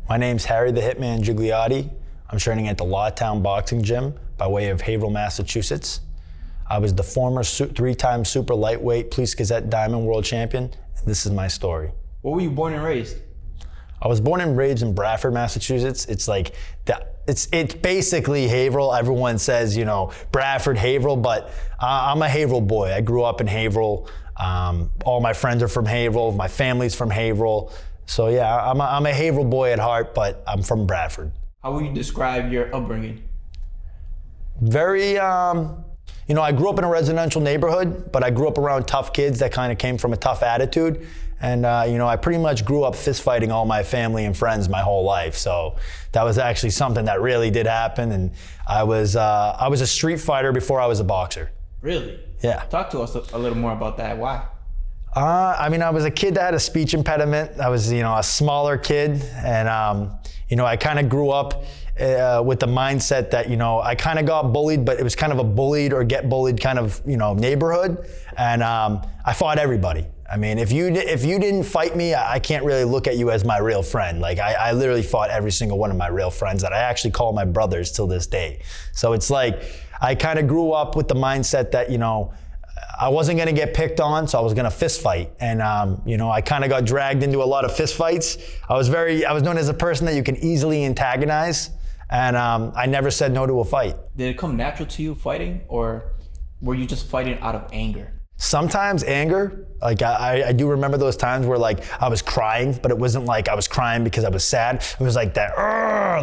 My name's Harry the Hitman Gigliotti. I'm training at the Lawtown Boxing Gym by way of Haverhill, Massachusetts. I was the former three-time super lightweight Police Gazette Diamond World Champion, and this is my story. Where were you born and raised? I was born and raised in Bradford, Massachusetts. It's basically Haverhill. Everyone says, Bradford, Haverhill, but I'm a Haverhill boy. I grew up in Haverhill. All my friends are from Haverhill. My family's from Haverhill. So yeah, I'm a Haverhill boy at heart, but I'm from Bradford. How would you describe your upbringing? Very, I grew up in a residential neighborhood, but I grew up around tough kids that kind of came from a tough attitude. And, I pretty much grew up fist fighting all my family and friends my whole life. So that was actually something that really did happen. And I was a street fighter before I was a boxer. Really? Yeah. Talk to us a little more about that. Why? I was a kid that had a speech impediment. I was, a smaller kid. And, I kind of grew up with the mindset that, I kind of got bullied, but it was kind of a bullied or get bullied kind of, neighborhood. And I fought everybody. I mean, if you didn't fight me, I can't really look at you as my real friend. Like I literally fought every single one of my real friends that I actually call my brothers till this day. So it's like, I kind of grew up with the mindset that, I wasn't gonna get picked on, so I was gonna fist fight. And I kind of got dragged into a lot of fist fights. I was known as a person that you can easily antagonize. And I never said no to a fight. Did it come natural to you fighting, or were you just fighting out of anger? Sometimes anger, like I do remember those times where like I was crying, but it wasn't like I was crying because I was sad. It was like that,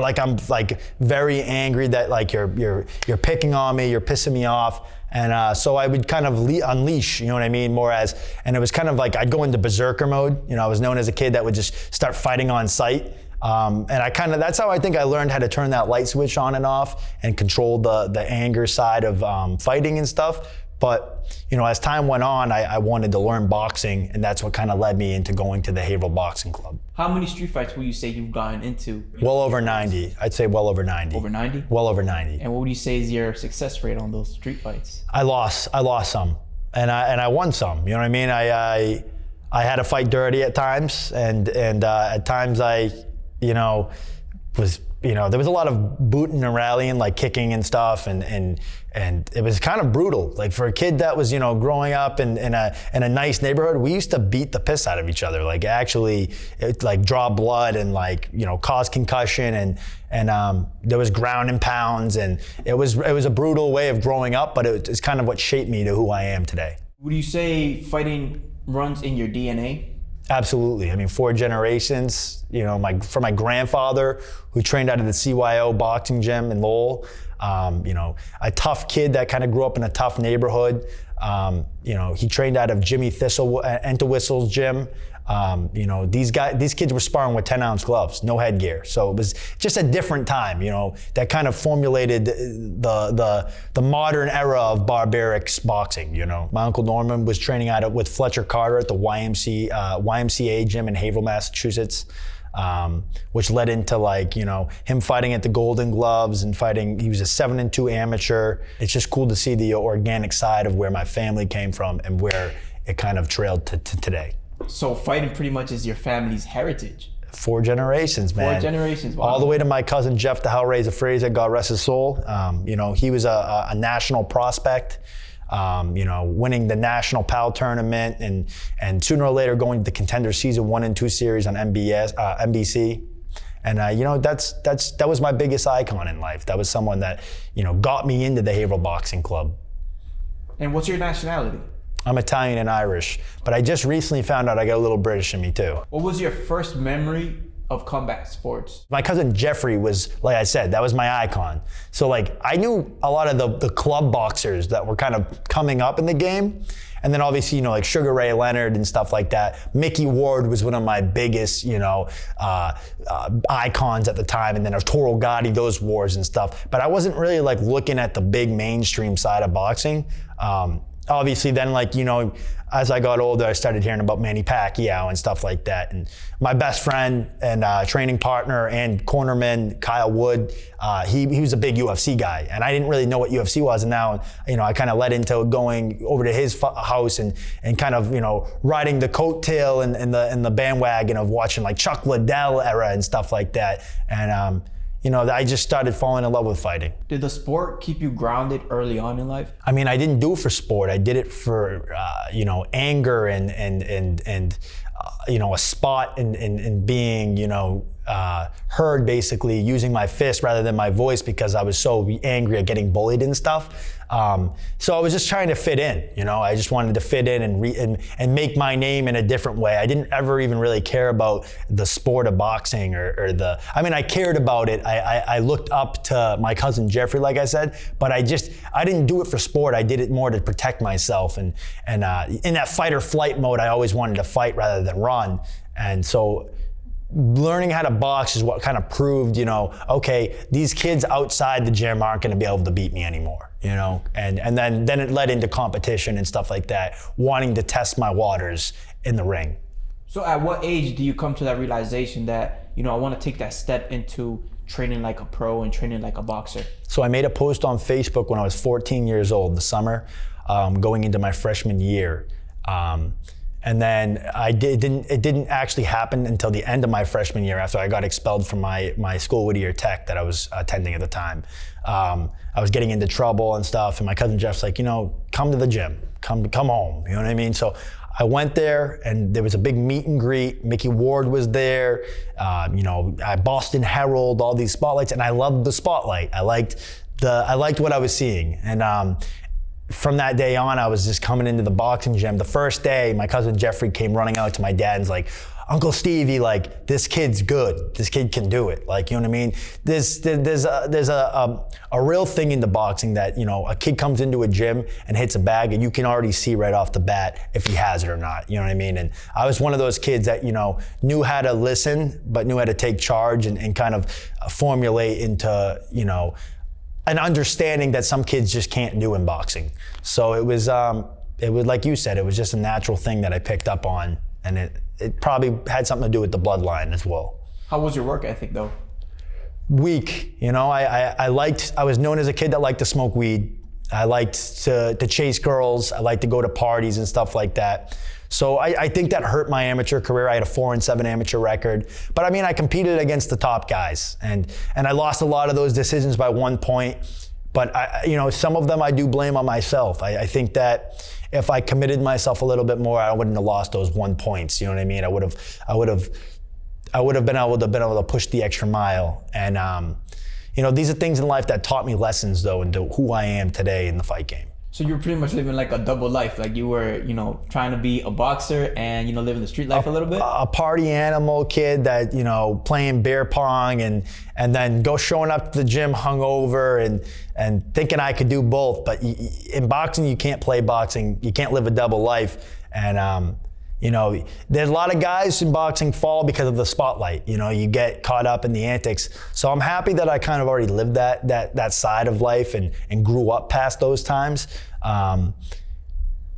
like I'm like very angry that like you're picking on me, you're pissing me off. And so I would kind of unleash, you know what I mean? And it was kind of like I'd go into berserker mode. I was known as a kid that would just start fighting on sight. And that's how I think I learned how to turn that light switch on and off and control the anger side of fighting and stuff. But, as time went on, I wanted to learn boxing, and that's what kind of led me into going to the Haverhill Boxing Club. How many street fights would you say you've gotten into? Well over 90. I'd say well over 90. Over 90? Well over 90. And what would you say is your success rate on those street fights? I lost some, and I won some. You know what I mean? I had to fight dirty at times, and at times I, was. There was a lot of booting and rallying, like kicking and stuff, and it was kind of brutal. Like for a kid that was, growing up in a nice neighborhood, we used to beat the piss out of each other. Like actually, draw blood and cause concussion, and there was ground and pounds, and it was a brutal way of growing up, but it's kind of what shaped me to who I am today. Would you say fighting runs in your DNA? Absolutely. I mean, 4 generations, from my grandfather who trained out of the CYO boxing gym in Lowell, a tough kid that kind of grew up in a tough neighborhood. He trained out of Jimmy Entwistle's gym. These kids were sparring with 10-ounce gloves, no headgear. So it was just a different time, that kind of formulated the modern era of barbaric boxing, My Uncle Norman was training with Fletcher Carter at the YMCA gym in Haverhill, Massachusetts, which led into him fighting at the Golden Gloves and fighting. He was a 7-2 amateur. It's just cool to see the organic side of where my family came from and where it kind of trailed to today. So fighting pretty much is your family's heritage. 4 generations, man. 4 generations, wow. All the way to my cousin Jeff the Hellraiser Fraser, God rest his soul. He was a national prospect, winning the National PAL tournament and sooner or later going to the Contender Season 1 and 2 series on NBC. And that was my biggest icon in life. That was someone that, got me into the Haverhill Boxing Club. And what's your nationality? I'm Italian and Irish, but I just recently found out I got a little British in me too. What was your first memory of combat sports? My cousin Jeffrey was, like I said, that was my icon. So I knew a lot of the club boxers that were kind of coming up in the game. And then obviously, Sugar Ray Leonard and stuff like that. Mickey Ward was one of my biggest, icons at the time. And then Arturo Gatti, those wars and stuff. But I wasn't really looking at the big mainstream side of boxing. Obviously then, like, you know, as I got older, I started hearing about Manny Pacquiao and stuff like that. And my best friend and training partner and cornerman, Kyle Wood, he was a big UFC guy. And I didn't really know what UFC was. And now, you know, I kind of led into going over to his house and kind of, you know, riding the coattail and the bandwagon of watching like Chuck Liddell era and stuff like that. And, you know, I just started falling in love with fighting. Did the sport keep you grounded early on in life? I mean, I didn't do it for sport. I did it for, you know, anger and you know, a spot in being, you know, heard, basically using my fist rather than my voice because I was so angry at getting bullied and stuff. So I was just trying to fit in, you know. I just wanted to fit in and make my name in a different way. I didn't ever even really care about the sport of boxing or I mean, I cared about it. I looked up to my cousin Jeffrey, like I said, but I didn't do it for sport. I did it more to protect myself. And in that fight or flight mode, I always wanted to fight rather than run. And so learning how to box is what kind of proved, you know, okay, these kids outside the gym aren't going to be able to beat me anymore, you know, and then it led into competition and stuff like that, wanting to test my waters in the ring. So at what age do you come to that realization that, you know, I want to take that step into training like a pro and training like a boxer? So I made a post on Facebook when I was 14 years old, the summer, going into my freshman year. And then it didn't actually happen until the end of my freshman year after I got expelled from my school, Whittier Tech, that I was attending at the time. I was getting into trouble and stuff, and my cousin Jeff's like, you know, come to the gym, come home, you know what I mean? So I went there, and there was a big meet and greet. Mickey Ward was there, you know, Boston Herald, all these spotlights, and I loved the spotlight. I liked what I was seeing, and from that day on, I was just coming into the boxing gym. The first day, my cousin Jeffrey came running out to my dad and was like, Uncle Stevie, like, this kid's good. This kid can do it. Like, you know what I mean? There's a real thing into boxing that, you know, a kid comes into a gym and hits a bag and you can already see right off the bat if he has it or not. You know what I mean? And I was one of those kids that, you know, knew how to listen, but knew how to take charge and kind of formulate into, you know, an understanding that some kids just can't do in boxing. So it was like you said, it was just a natural thing that I picked up on, and it probably had something to do with the bloodline as well. How was your work ethic though? Weak, you know. I was known as a kid that liked to smoke weed. I liked to chase girls. I liked to go to parties and stuff like that. So I think that hurt my amateur career. I had a 4-7 amateur record, but I mean, I competed against the top guys, and I lost a lot of those decisions by 1 point. But you know, some of them I do blame on myself. I think that if I committed myself a little bit more, I wouldn't have lost those 1 points. You know what I mean? I would have been able to push the extra mile. And you know, these are things in life that taught me lessons though into who I am today in the fight game. So you were pretty much living like a double life. Like you were, you know, trying to be a boxer and, you know, living the street life a little bit? A party animal kid that, you know, playing beer pong and then showing up to the gym hungover and thinking I could do both. But in boxing, you can't play boxing. You can't live a double life. And, you know, there's a lot of guys in boxing fall because of the spotlight. You know, you get caught up in the antics. So I'm happy that I kind of already lived that side of life and grew up past those times.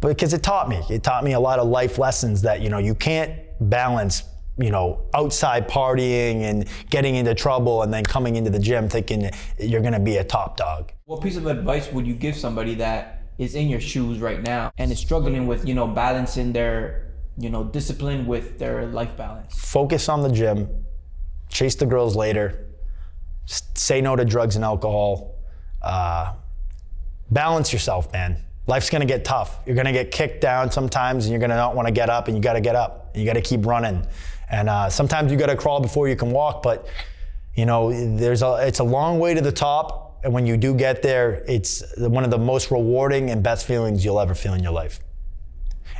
Because it taught me a lot of life lessons that, you know, you can't balance, you know, outside partying and getting into trouble and then coming into the gym thinking you're going to be a top dog. What piece of advice would you give somebody that is in your shoes right now and is struggling with, you know, balancing their, you know, discipline with their life balance? Focus on the gym, chase the girls later, say no to drugs and alcohol, balance yourself, man. Life's gonna get tough. You're gonna get kicked down sometimes and you're gonna not wanna get up, and you gotta get up. And you gotta keep running. And sometimes you gotta crawl before you can walk, but you know, it's a long way to the top, and when you do get there, it's one of the most rewarding and best feelings you'll ever feel in your life.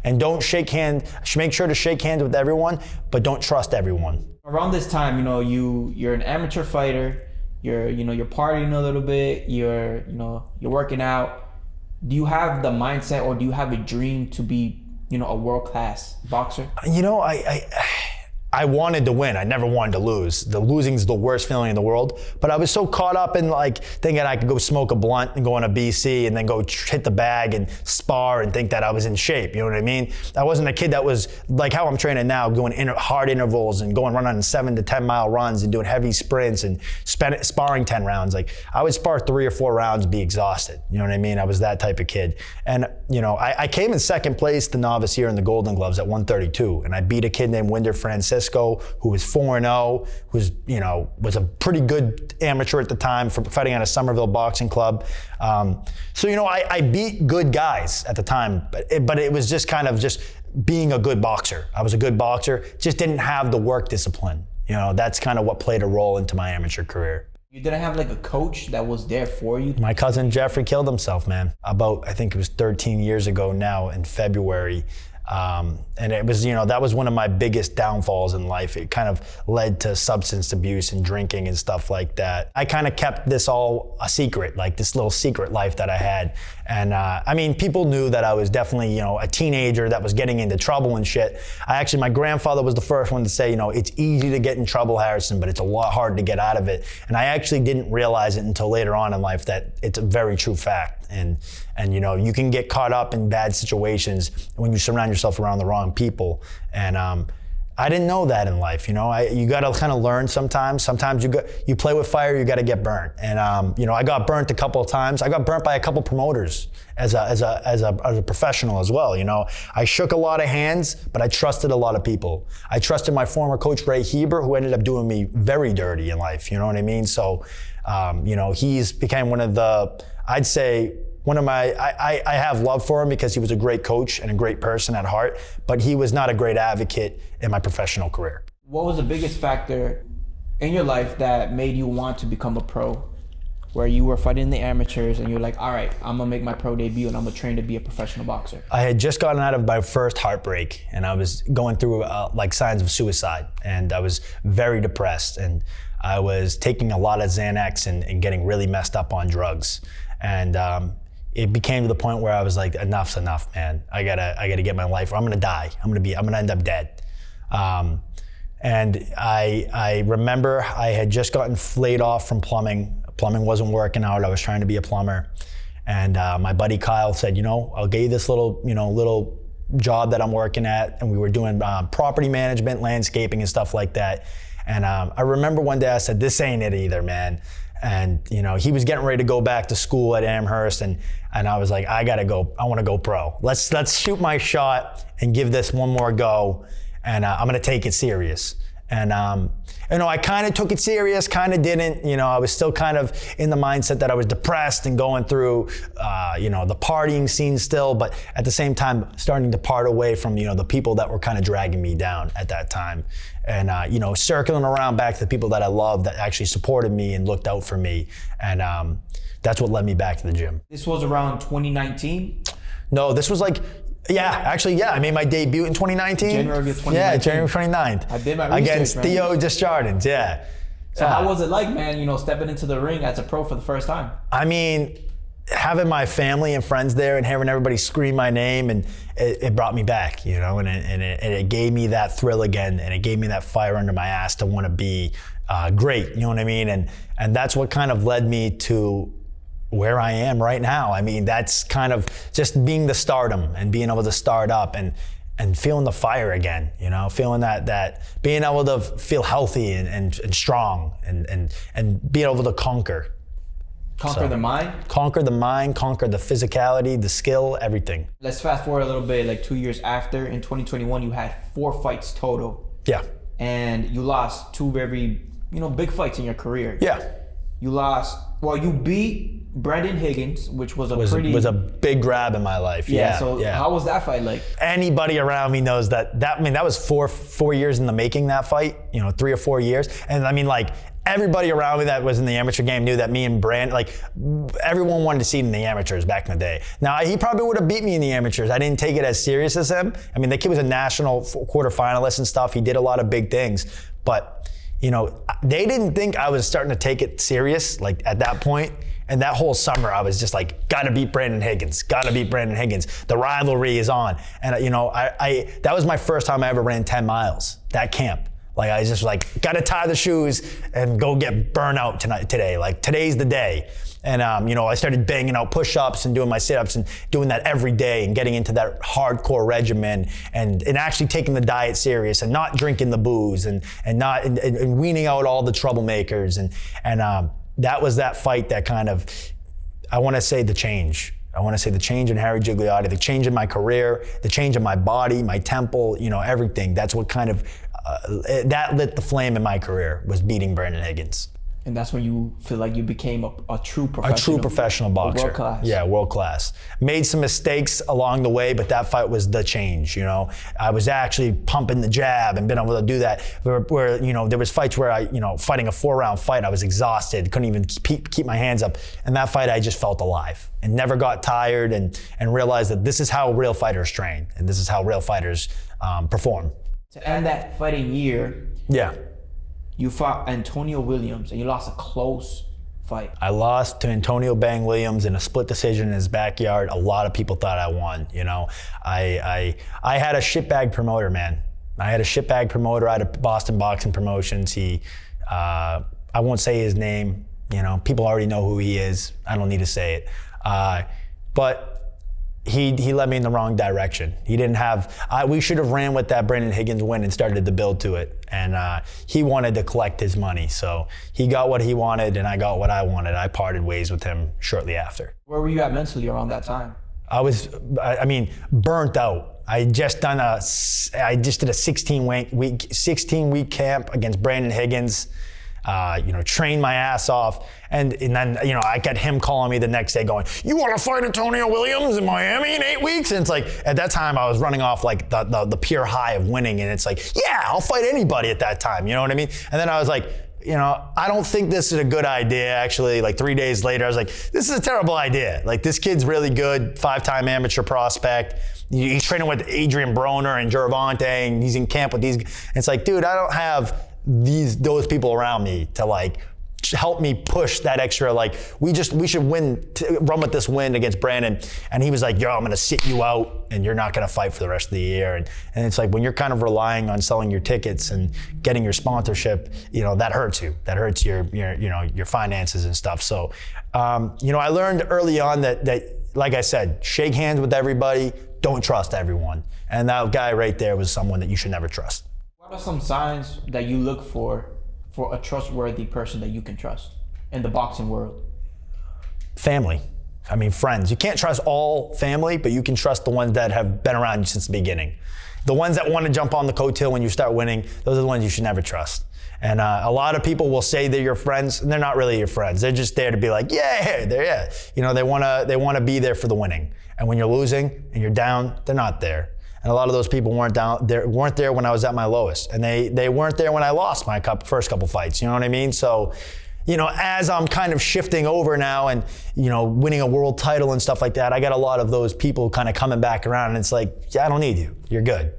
And make sure to shake hands with everyone, but don't trust everyone. Around this time, you know, you're an amateur fighter, you're partying a little bit, you're working out. Do you have the mindset, or do you have a dream to be, you know, a world-class boxer? You know, I wanted to win. I never wanted to lose. The losing's the worst feeling in the world. But I was so caught up in like thinking I could go smoke a blunt and go on a BC and then go hit the bag and spar and think that I was in shape. You know what I mean? I wasn't a kid that was like how I'm training now, doing hard intervals and going running 7 to 10 mile runs and doing heavy sprints and sparring 10 rounds. Like I would spar 3 or 4 rounds and be exhausted. You know what I mean? I was that type of kid. And you know, I came in second place the novice year in the Golden Gloves at 132, and I beat a kid named Winder Francisco, who was 4-0, who was, you know, was a pretty good amateur at the time for fighting at a Somerville boxing club. So, you know, I beat good guys at the time, but it was just kind of just being a good boxer. I was a good boxer, just didn't have the work discipline. You know, that's kind of what played a role into my amateur career. You didn't have like a coach that was there for you? My cousin Jeffrey killed himself, man. About, I think it was 13 years ago now in February. And it was, you know, that was one of my biggest downfalls in life. It kind of led to substance abuse and drinking and stuff like that. I kind of kept this all a secret, like this little secret life that I had. And I mean, people knew that I was definitely, you know, a teenager that was getting into trouble and shit. My grandfather was the first one to say, you know, it's easy to get in trouble, Harrison, but it's a lot harder to get out of it. And I actually didn't realize it until later on in life that it's a very true fact. And you know, you can get caught up in bad situations when you surround yourself around the wrong people. And I didn't know that in life. You know, you got to kind of learn sometimes. Sometimes you play with fire, you got to get burnt. And you know, I got burnt a couple of times. I got burnt by a couple promoters as a professional as well. You know, I shook a lot of hands, but I trusted a lot of people. I trusted my former coach Ray Heber, who ended up doing me very dirty in life. You know what I mean? So, you know, he's became one of the, I'd say, I have love for him because he was a great coach and a great person at heart, but he was not a great advocate in my professional career. What was the biggest factor in your life that made you want to become a pro, where you were fighting the amateurs and you're like, all right, I'm gonna make my pro debut and I'm gonna train to be a professional boxer? I had just gotten out of my first heartbreak and I was going through like signs of suicide, and I was very depressed, and I was taking a lot of Xanax and getting really messed up on drugs. And it became to the point where I was like, enough's enough, man. I gotta get my life, or I'm gonna die. I'm gonna end up dead. And I remember I had just gotten laid off from plumbing. Plumbing wasn't working out. I was trying to be a plumber. And my buddy Kyle said, you know, I'll get you this little job that I'm working at. And we were doing property management, landscaping and stuff like that. And I remember one day I said, this ain't it either, man. And you know, he was getting ready to go back to school at Amherst, and I was like, I gotta go. I want to go pro. Let's shoot my shot and give this one more go, and I'm gonna take it serious. And you know, I kind of took it serious, kind of didn't. You know, I was still kind of in the mindset that I was depressed and going through, you know, the partying scene still, but at the same time starting to part away from, you know, the people that were kind of dragging me down at that time. And you know, circling around back to the people that I loved that actually supported me and looked out for me. And that's what led me back to the gym. This was around 2019? No, this was like, I made my debut in 2019. January of 2019. Yeah, January 29th. I did my research, against man. Theo Desjardins, yeah. So how was it like, man, you know, stepping into the ring as a pro for the first time? I mean, having my family and friends there and hearing everybody scream my name, and it brought me back, you know, and it gave me that thrill again, and it gave me that fire under my ass to want to be great, you know what I mean? And that's what kind of led me to where I am right now. I mean, that's kind of just being the stardom and being able to start up and feeling the fire again, you know, feeling that being able to feel healthy and strong and being able to conquer. Conquer the mind? Conquer the mind, conquer the physicality, the skill, everything. Let's fast forward a little bit, like 2 years after, in 2021, you had 4 fights total. Yeah. And you lost 2 very, you know, big fights in your career. Yeah. You beat Brendan Higgins, which was a big grab in my life. Yeah. How was that fight like? Anybody around me knows that was four years in the making, that fight, you know, 3 or 4 years. And I mean, like, everybody around me that was in the amateur game knew that me and Brand, like, everyone wanted to see him in the amateurs back in the day. Now, he probably would have beat me in the amateurs. I didn't take it as serious as him. I mean, the kid was a national quarterfinalist and stuff. He did a lot of big things, but you know, they didn't think I was starting to take it serious, like, at that point. And that whole summer, I was just like, gotta beat Brandon Higgins, gotta beat Brandon Higgins. The rivalry is on. And you know, that was my first time I ever ran 10 miles, that camp. Like I just like, gotta tie the shoes and go get burnout today. Like today's the day. And I started banging out push-ups and doing my sit-ups and doing that every day and getting into that hardcore regimen and actually taking the diet serious and not drinking the booze and weaning out all the troublemakers. And that was that fight that kind of, I want to say the change. I want to say the change in Harry Gigliotti, the change in my career, the change in my body, my temple, everything. That's what kind of, that lit the flame in my career, was beating Brandon Higgins. And that's when you feel like you became a true professional. A true professional boxer. World class. Yeah, world class. Made some mistakes along the way, but that fight was the change, I was actually pumping the jab and been able to do that. Where there was fights where I, fighting a 4-round fight, I was exhausted, couldn't even keep my hands up. And that fight, I just felt alive and never got tired and realized that this is how real fighters train and this is how real fighters perform. To end that fighting year, yeah. You fought Antonio Williams and you lost a close fight. I lost to Antonio Bang Williams in a split decision in his backyard. A lot of people thought I won, I had a shitbag promoter, man. I had a shitbag promoter out of Boston Boxing Promotions. I won't say his name, people already know who he is. I don't need to say it. But he led me in the wrong direction. He didn't have, we should have ran with that Brandon Higgins win and started to build to it. And he wanted to collect his money. So he got what he wanted and I got what I wanted. I parted ways with him shortly after. Where were you at mentally around that time? I was, burnt out. I just did a 16-week camp against Brandon Higgins. Trained my ass off. And then, I got him calling me the next day going, you want to fight Antonio Williams in Miami in 8 weeks? And it's like, at that time I was running off like the pure high of winning. And it's like, yeah, I'll fight anybody at that time. You know what I mean? And then I was like, I don't think this is a good idea. Actually, like 3 days later, I was like, this is a terrible idea. Like this kid's really good, 5-time amateur prospect. He's training with Adrian Broner and Gervonta and he's in camp with these. And it's like, dude, I don't have those people around me to like help me push that extra, like we should run with this win against Brandon. And he was like, yo, I'm gonna sit you out and you're not gonna fight for the rest of the year. And it's like when you're kind of relying on selling your tickets and getting your sponsorship, that hurts you. That hurts your finances and stuff. So I learned early on that like I said, shake hands with everybody, don't trust everyone. And that guy right there was someone that you should never trust. What are some signs that you look for a trustworthy person that you can trust in the boxing world? Family. Friends. You can't trust all family, but you can trust the ones that have been around you since the beginning. The ones that want to jump on the coattail when you start winning, those are the ones you should never trust. And a lot of people will say they're your friends, and they're not really your friends. They're just there to be like, yeah, they want to be there for the winning. And when you're losing and you're down, they're not there. And a lot of those people weren't there when I was at my lowest. And they weren't there when I lost my first couple fights. You know what I mean? So, as I'm kind of shifting over now and, winning a world title and stuff like that, I got a lot of those people kind of coming back around and it's like, yeah, I don't need you. You're good.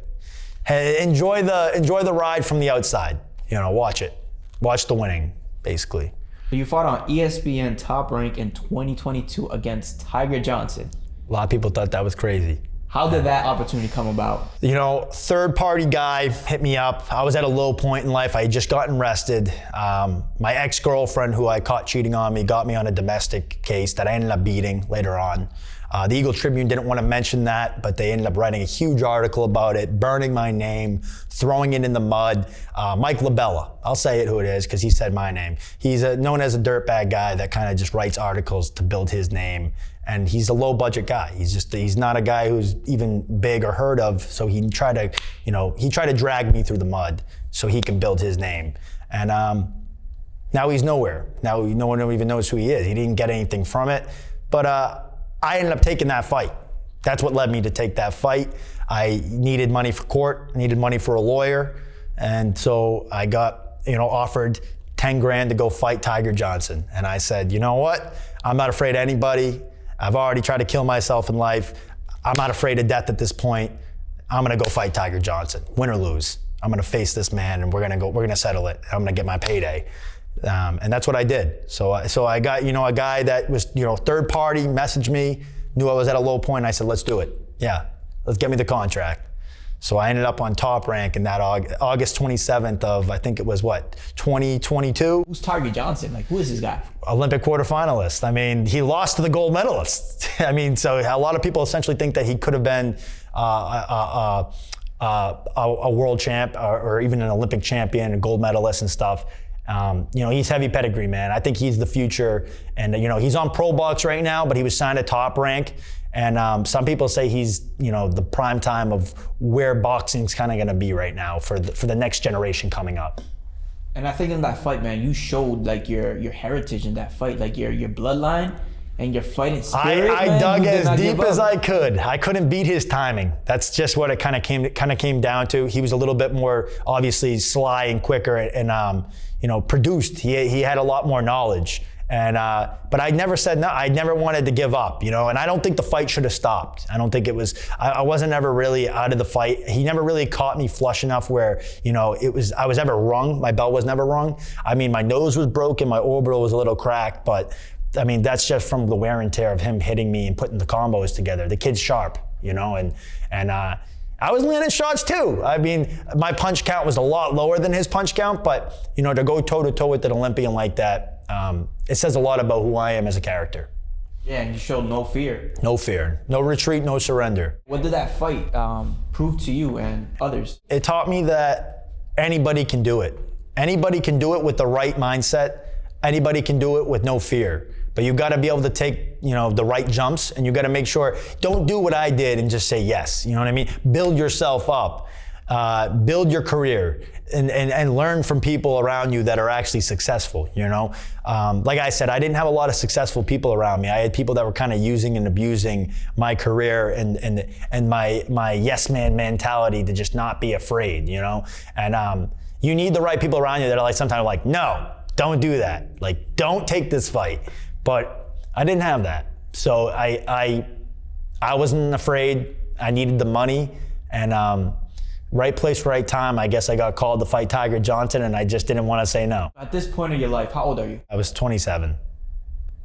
Hey, enjoy the ride from the outside. Watch it. Watch the winning, basically. You fought on ESPN Top Rank in 2022 against Tiger Johnson. A lot of people thought that was crazy. How did that opportunity come about? Third-party guy hit me up. I was at a low point in life. I had just gotten arrested. My ex-girlfriend, who I caught cheating on me, got me on a domestic case that I ended up beating later on. The Eagle Tribune didn't want to mention that, but they ended up writing a huge article about it, burning my name, throwing it in the mud. Mike LaBella, I'll say it who it is because he said my name. He's known as a dirtbag guy that kind of just writes articles to build his name. And he's a low budget guy. He's not a guy who's even big or heard of. So he tried to drag me through the mud so he can build his name. And now he's nowhere. Now no one even knows who he is. He didn't get anything from it. But I ended up taking that fight. That's what led me to take that fight. I needed money for court, I needed money for a lawyer. And so I got, offered 10 grand to go fight Tiger Johnson. And I said, you know what? I'm not afraid of anybody. I've already tried to kill myself in life. I'm not afraid of death at this point. I'm gonna go fight Tiger Johnson, win or lose. I'm gonna face this man and we're gonna settle it. I'm gonna get my payday. And that's what I did. So I got, a guy that was, third party, messaged me, knew I was at a low point. I said, let's do it. Yeah, let's get me the contract. So I ended up on top rank in that August 27th of, I think it was 2022? Who's Tiger Johnson? Like, who is this guy? Olympic quarterfinalist. I mean, he lost to the gold medalist. I mean, so a lot of people essentially think that he could have been a world champ or even an Olympic champion, a gold medalist and stuff. He's heavy pedigree, man. I think he's the future. And, he's on Pro Box right now, but he was signed at Top Rank. And some people say he's, the prime time of where boxing's kind of going to be right now for the next generation coming up. And I think in that fight, man, you showed like your heritage in that fight, like your bloodline and your fighting spirit. I dug as deep as I could. I couldn't beat his timing. That's just what it kind of came down to. He was a little bit more obviously sly and quicker and produced. He had a lot more knowledge. And but I never said no. I never wanted to give up, and I don't think the fight should have stopped. I don't think it was. I wasn't ever really out of the fight. He never really caught me flush enough where I was ever rung. My belt was never rung. I mean, my nose was broken, my orbital was a little cracked, but I mean that's just from the wear and tear of him hitting me and putting the combos together. The kid's sharp, and I was landing shots too. I mean, my punch count was a lot lower than his punch count, but to go toe to toe with an Olympian like that. It says a lot about who I am as a character. Yeah, and you showed no fear. No fear, no retreat, no surrender. What did that fight prove to you and others? It taught me that anybody can do it. Anybody can do it with the right mindset. Anybody can do it with no fear. But you got to be able to take, the right jumps, and you got to make sure, don't do what I did and just say yes. You know what I mean? Build yourself up. Build your career and learn from people around you that are actually successful, Like I said, I didn't have a lot of successful people around me. I had people that were kind of using and abusing my career and my yes man mentality to just not be afraid, And you need the right people around you that are sometimes like, no, don't do that. Like, don't take this fight. But I didn't have that. So I wasn't afraid. I needed the money and, right place, right time. I guess I got called to fight Tiger Johnson, and I just didn't want to say no. At this point in your life, how old are you? I was 27.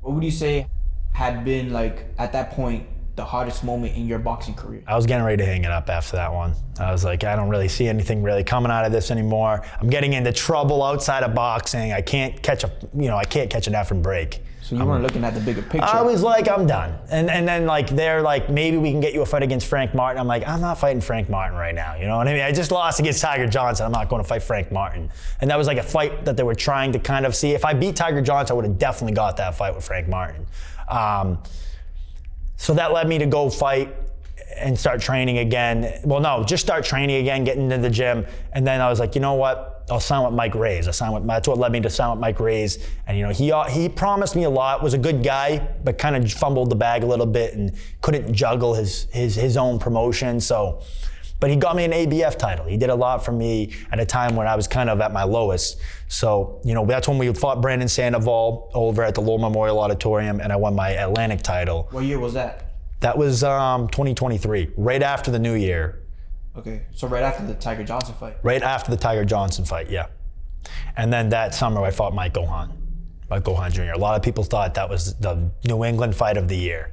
What would you say had been, at that point, the hardest moment in your boxing career? I was getting ready to hang it up after that one. I was like, I don't really see anything really coming out of this anymore. I'm getting into trouble outside of boxing. I can't catch an effing break. So you weren't looking at the bigger picture? I was like, I'm done. And then they're like, maybe we can get you a fight against Frank Martin. I'm like, I'm not fighting Frank Martin right now. You know what I mean? I just lost against Tiger Johnson. I'm not going to fight Frank Martin. And that was like a fight that they were trying to kind of see. If I beat Tiger Johnson, I would have definitely got that fight with Frank Martin. So that led me to go fight and start training again. Well, no, just start training again, getting into the gym. And then I was like, you know what? I'll sign with Mike Reyes. That's what led me to sign with Mike Reyes. And he promised me a lot, was a good guy, but kind of fumbled the bag a little bit and couldn't juggle his own promotion. But he got me an ABF title. He did a lot for me at a time when I was kind of at my lowest. So, that's when we fought Brandon Sandoval over at the Lowell Memorial Auditorium, and I won my Atlantic title. What year was that? That was 2023, right after the new year. Okay, so right after the Tiger Johnson fight? Right after the Tiger Johnson fight, yeah. And then that summer I fought Mike Gohan Jr. A lot of people thought that was the New England fight of the year,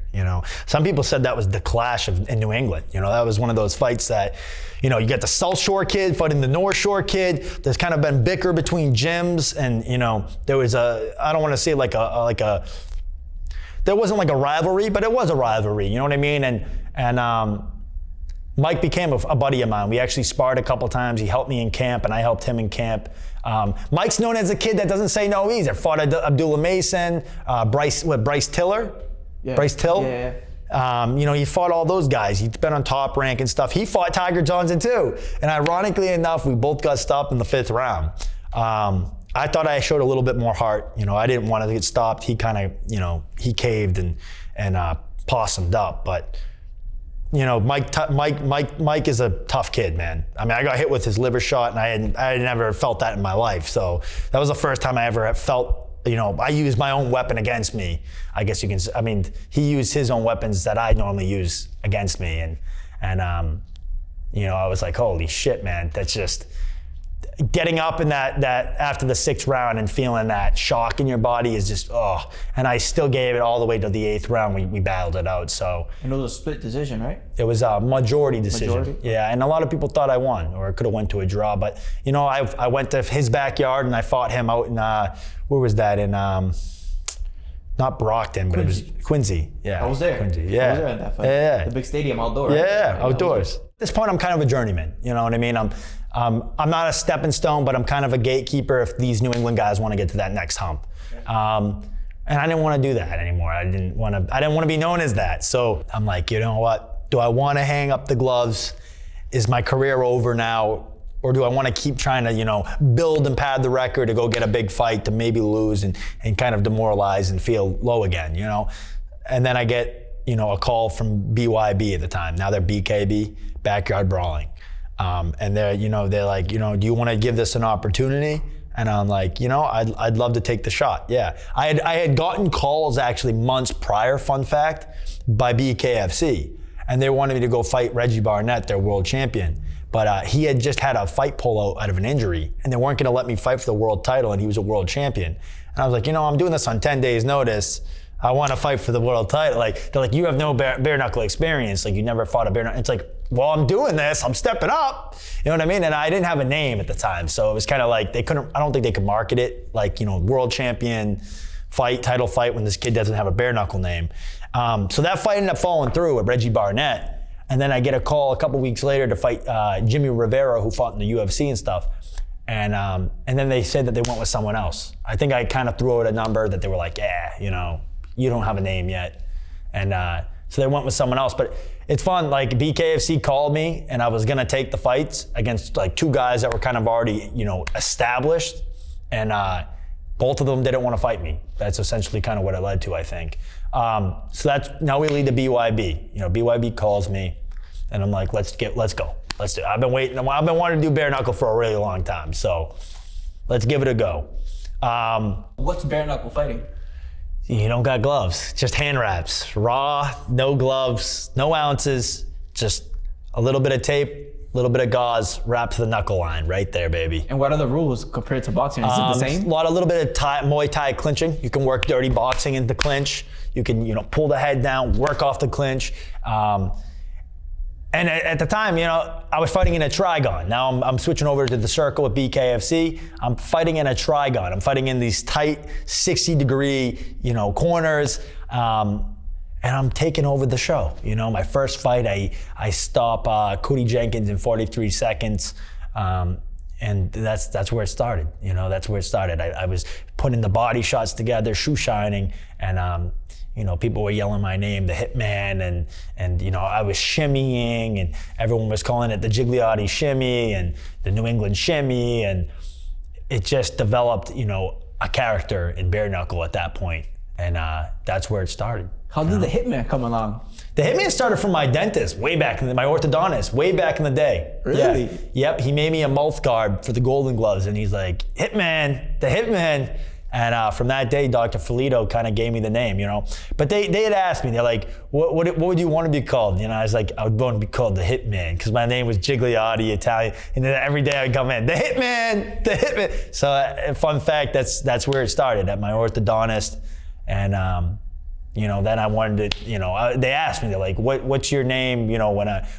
Some people said that was the clash in New England. That was one of those fights that, you get the South Shore kid fighting the North Shore kid. There's kind of been bicker between gyms and, there was I don't want to say there wasn't like a rivalry, but it was a rivalry, you know what I mean? And Mike became a buddy of mine. We actually sparred a couple times. He helped me in camp, and I helped him in camp. Mike's known as a kid that doesn't say no either. Fought Abdullah Mason, Bryce Tiller? Yeah. Bryce Till? Yeah. He fought all those guys. He's been on Top Rank and stuff. He fought Tiger Johnson too. And ironically enough, we both got stopped in the 5th round. I thought I showed a little bit more heart. I didn't want to get stopped. He kind of, he caved and possumed up. But Mike is a tough kid, man. I mean, I got hit with his liver shot, and I had never felt that in my life. So that was the first time I ever felt, I used my own weapon against me. I guess you can. I mean, he used his own weapons that I normally use against me, and I was like, holy shit, man. That's just. getting up in that after the 6th round and feeling that shock in your body is just, and I still gave it all the way to the 8th round. We battled it out. So. And it was a split decision, right? It was a majority decision. Majority? Yeah, and a lot of people thought I won, or it could have went to a draw. But you know, I went to his backyard and I fought him out in where was that, in not Brockton, but Quincy. it was Quincy. Yeah, I was there. Quincy. Yeah, I was there at that fight. Yeah, The big stadium outdoor. yeah, Right? outdoors. At this point, I'm kind of a journeyman. You know what I mean? I'm not a stepping stone, but I'm kind of a gatekeeper if these New England guys want to get to that next hump. And I didn't want to do that anymore. I didn't want to be known as that. So I'm like, you know what? Do I want to hang up the gloves? Is my career over now? Or do I want to keep trying to, you know, build and pad the record to go get a big fight to maybe lose and kind of demoralize and feel low again, you know? And then I get, you know, a call from BYB at the time. Now they're BKB, Backyard Brawling. And they're like, you know, do you want to give this an opportunity? And I'm like, you know, I'd love to take the shot. Yeah, I had gotten calls actually months prior, fun fact, by BKFC. And they wanted me to go fight Reggie Barnett, their world champion. But he had just had a fight pull out of an injury, and they weren't going to let me fight for the world title, and he was a world champion. And I was like, you know, I'm doing this on 10 days notice. I want to fight for the world title. Like, they're like, you have no bare-knuckle experience. Like, you never fought a bare-knuckle. It's like, well, I'm doing this. I'm stepping up. You know what I mean? And I didn't have a name at the time, so it was kind of like I don't think they could market it like, you know, world champion fight, title fight, when this kid doesn't have a bare-knuckle name. So that fight ended up falling through with Reggie Barnett. And then I get a call a couple weeks later to fight Jimmy Rivera, who fought in the UFC and stuff. And then they said that they went with someone else. I think I kind of threw out a number that they were like, yeah, you know, you don't have a name yet. And so they went with someone else. But it's fun, like BKFC called me and I was gonna take the fights against like 2 guys that were kind of already, you know, established. And both of them didn't want to fight me. That's essentially kind of what it led to, I think. So now we lead to BYB. You know, BYB calls me. And I'm like, let's go. Let's do it. I've been wanting to do bare knuckle for a really long time. So let's give it a go. What's bare knuckle fighting? You don't got gloves, just hand wraps. Raw, no gloves, no ounces, just a little bit of tape, a little bit of gauze, wrap to the knuckle line right there, baby. And what are the rules compared to boxing? Is it the same? A little bit of Muay Thai clinching. You can work dirty boxing into clinch. You can, you know, pull the head down, work off the clinch. And at the time, you know, I was fighting in a trigon. Now I'm switching over to the circle with BKFC. I'm fighting in a trigon. I'm fighting in these tight 60-degree, you know, corners. And I'm taking over the show. You know, my first fight, I stop Cody Jenkins in 43 seconds. And that's where it started. You know, that's where it started. I was putting the body shots together, shoe shining, and you know, people were yelling my name, the Hitman, and you know, I was shimmying, and everyone was calling it the Gigliotti shimmy and the New England shimmy, and it just developed, you know, a character in bare knuckle at that point, and that's where it started. How did the Hitman come along? The Hitman started from my dentist my orthodontist, way back in the day. Really? Yeah. Yep, he made me a mouth guard for the Golden Gloves, and he's like, Hitman, the Hitman. And from that day, Dr. Filito kind of gave me the name, you know. But they had asked me, they're like, what would you want to be called? You know, I was like, I would want to be called the Hitman, because my name was Gigliotti, Italian. And then every day I would come in, the Hitman, the Hitman. So fun fact, that's where it started, at my orthodontist. And you know, then I wanted to, you know, they asked me, they're like, what's your name, you know,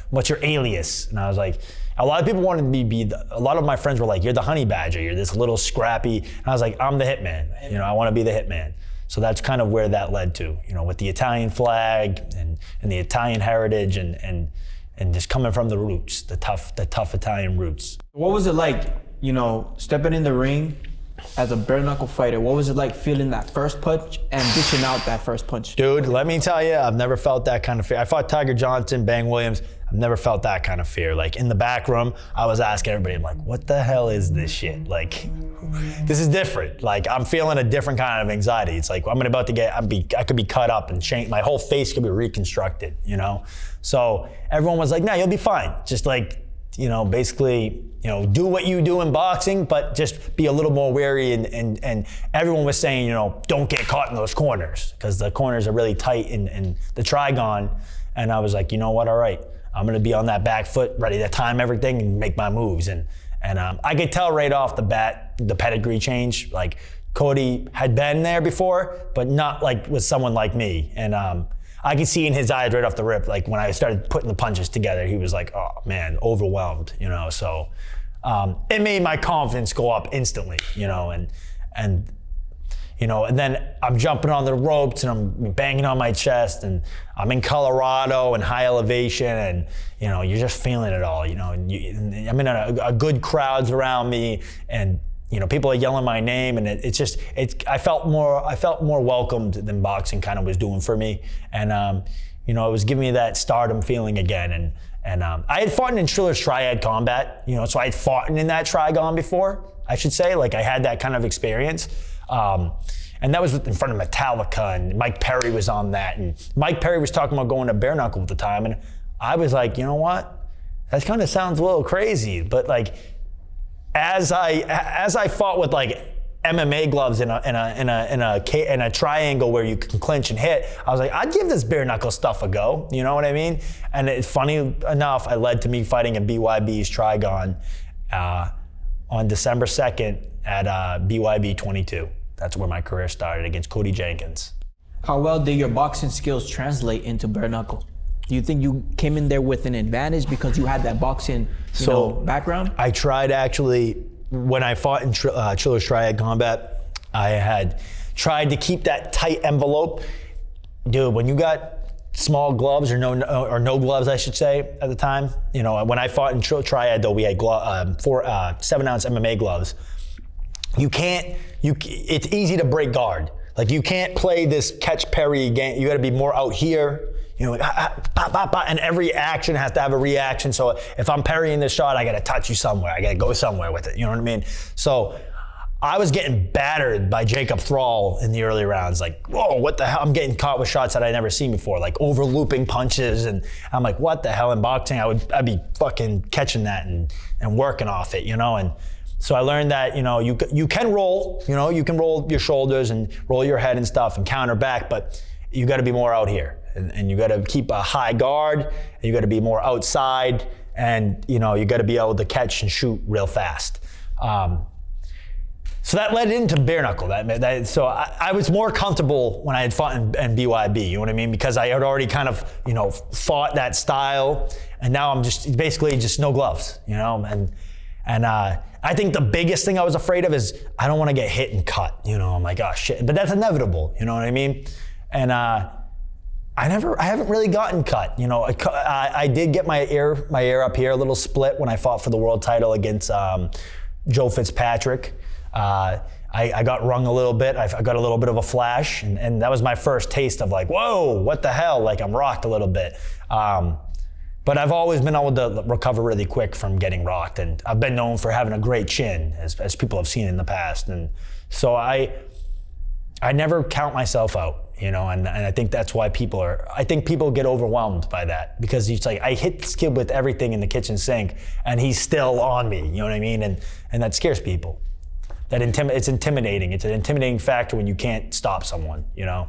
what's your alias? And I was like, a lot of people wanted me to be, a lot of my friends were like, you're the honey badger, you're this little scrappy. And I was like, I'm the Hitman, you know, I want to be the Hitman. So that's kind of where that led to, you know, with the Italian flag and the Italian heritage and just coming from the roots, the tough Italian roots. What was it like, you know, stepping in the ring as a bare knuckle fighter? What was it like feeling that first punch and dishing out that first punch? Dude, let me tell you, I've never felt that kind of fear. I fought Tiger Johnson, Bang Williams. I've never felt that kind of fear. Like in the back room, I was asking everybody, I'm like, what the hell is this shit? Like, this is different. Like, I'm feeling a different kind of anxiety. It's like, I'm about to I could be cut up and change, my whole face could be reconstructed, you know? So everyone was like, nah, you'll be fine. Just like, you know, basically, you know, do what you do in boxing, but just be a little more wary. And everyone was saying, you know, don't get caught in those corners, because the corners are really tight in the trigon. And I was like, you know what, all right, I'm gonna be on that back foot, ready to time everything and make my moves. And And I could tell right off the bat the pedigree change. Like Cody had been there before, but not like with someone like me. And I could see in his eyes right off the rip, like when I started putting the punches together, he was like, oh man, overwhelmed, you know? So it made my confidence go up instantly, you know, and you know, and then I'm jumping on the ropes and I'm banging on my chest, and I'm in Colorado and high elevation, and you know, you're just feeling it all, you know. And I'm in a good crowds around me, and you know, people are yelling my name, and I felt more welcomed than boxing kind of was doing for me, and you know, it was giving me that stardom feeling again, and I had fought in Triller's triad combat, you know, so I had fought in that trigon before, I should say, like I had that kind of experience. And that was in front of Metallica, and Mike Perry was on that, and Mike Perry was talking about going to bare-knuckle at the time, and I was like, you know what? That kind of sounds a little crazy, but like as I fought with like MMA gloves in a triangle where you can clinch and hit, I was like, I'd give this bare-knuckle stuff a go, you know what I mean? And it's funny enough, it led to me fighting in BYB's Trigon on December 2nd at BYB 22. That's where my career started, against Cody Jenkins. How well did your boxing skills translate into bare knuckle? Do you think you came in there with an advantage because you had that boxing background? I tried actually, when I fought in Chiller's Triad Combat, I had tried to keep that tight envelope. Dude, when you got small gloves or no gloves, I should say, at the time, you know, when I fought in Triad though, we had 7-ounce MMA gloves. It's easy to break guard. Like you can't play this catch parry game. You got to be more out here. You know, like, and every action has to have a reaction. So if I'm parrying this shot, I got to touch you somewhere. I got to go somewhere with it. You know what I mean? So I was getting battered by Jacob Thrall in the early rounds. Like, whoa, what the hell? I'm getting caught with shots that I'd never seen before, like over looping punches. And I'm like, what the hell? In boxing, I'd be fucking catching that and working off it, you know? And so I learned that, you know, you can roll, you know, you can roll your shoulders and roll your head and stuff and counter back, but you got to be more out here, and you got to keep a high guard, and you got to be more outside, and you know, you got to be able to catch and shoot real fast. So that led into bare knuckle. So I was more comfortable when I had fought in BYB, you know what I mean? Because I had already kind of, you know, fought that style, and now I'm just basically just no gloves, you know, and I think the biggest thing I was afraid of is I don't want to get hit and cut. You know, I'm like, oh shit, but that's inevitable. You know what I mean? And I haven't really gotten cut. You know, I did get my ear up here a little split when I fought for the world title against Joe Fitzpatrick. I got rung a little bit. I got a little bit of a flash, and that was my first taste of like, whoa, what the hell? Like I'm rocked a little bit. But I've always been able to recover really quick from getting rocked, and I've been known for having a great chin, as people have seen in the past. And so I never count myself out, you know, and I think that's why people get overwhelmed by that, because it's like, I hit this kid with everything in the kitchen sink, and he's still on me, you know what I mean? And that scares people. It's intimidating. It's an intimidating factor when you can't stop someone, you know?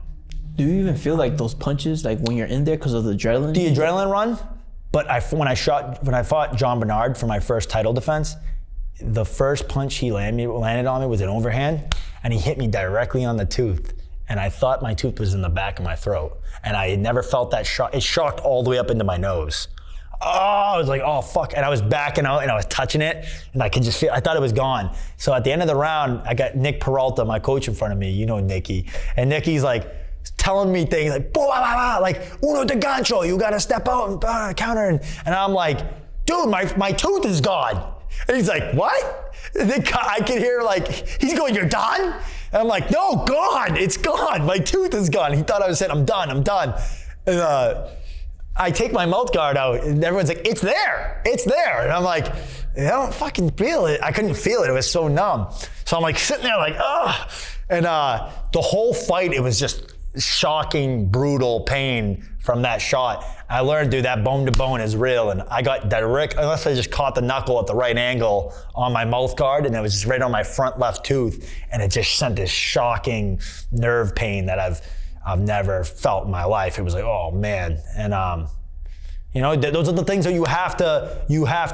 Do you even feel like those punches, like when you're in there because of the adrenaline? The adrenaline run? But when I fought John Bernard for my first title defense, the first punch he landed on me was an overhand, and he hit me directly on the tooth. And I thought my tooth was in the back of my throat. And I had never felt that shock. It shocked all the way up into my nose. Oh, I was like, oh, fuck. And I was backing out and I was touching it, and I could just feel, I thought it was gone. So at the end of the round, I got Nick Peralta, my coach, in front of me. You know Nicky. And Nicky's like, telling me things like, blah, blah, blah, blah, like, uno de gancho, you gotta step out and counter. And I'm like, dude, my tooth is gone. And he's like, what? And then I can hear like, he's going, you're done? And I'm like, no, gone, it's gone. My tooth is gone. He thought I was saying, I'm done. And I take my mouth guard out, and everyone's like, it's there. And I'm like, I don't fucking feel it. I couldn't feel it. It was so numb. So I'm like sitting there like, ugh. And the whole fight, it was just shocking, brutal pain from that shot. I learned, dude, that bone to bone is real, and I got direct, unless I just caught the knuckle at the right angle on my mouth guard, and it was just right on my front left tooth, and it just sent this shocking nerve pain that I've never felt in my life. It was like, oh man. And You know, those are the things that you have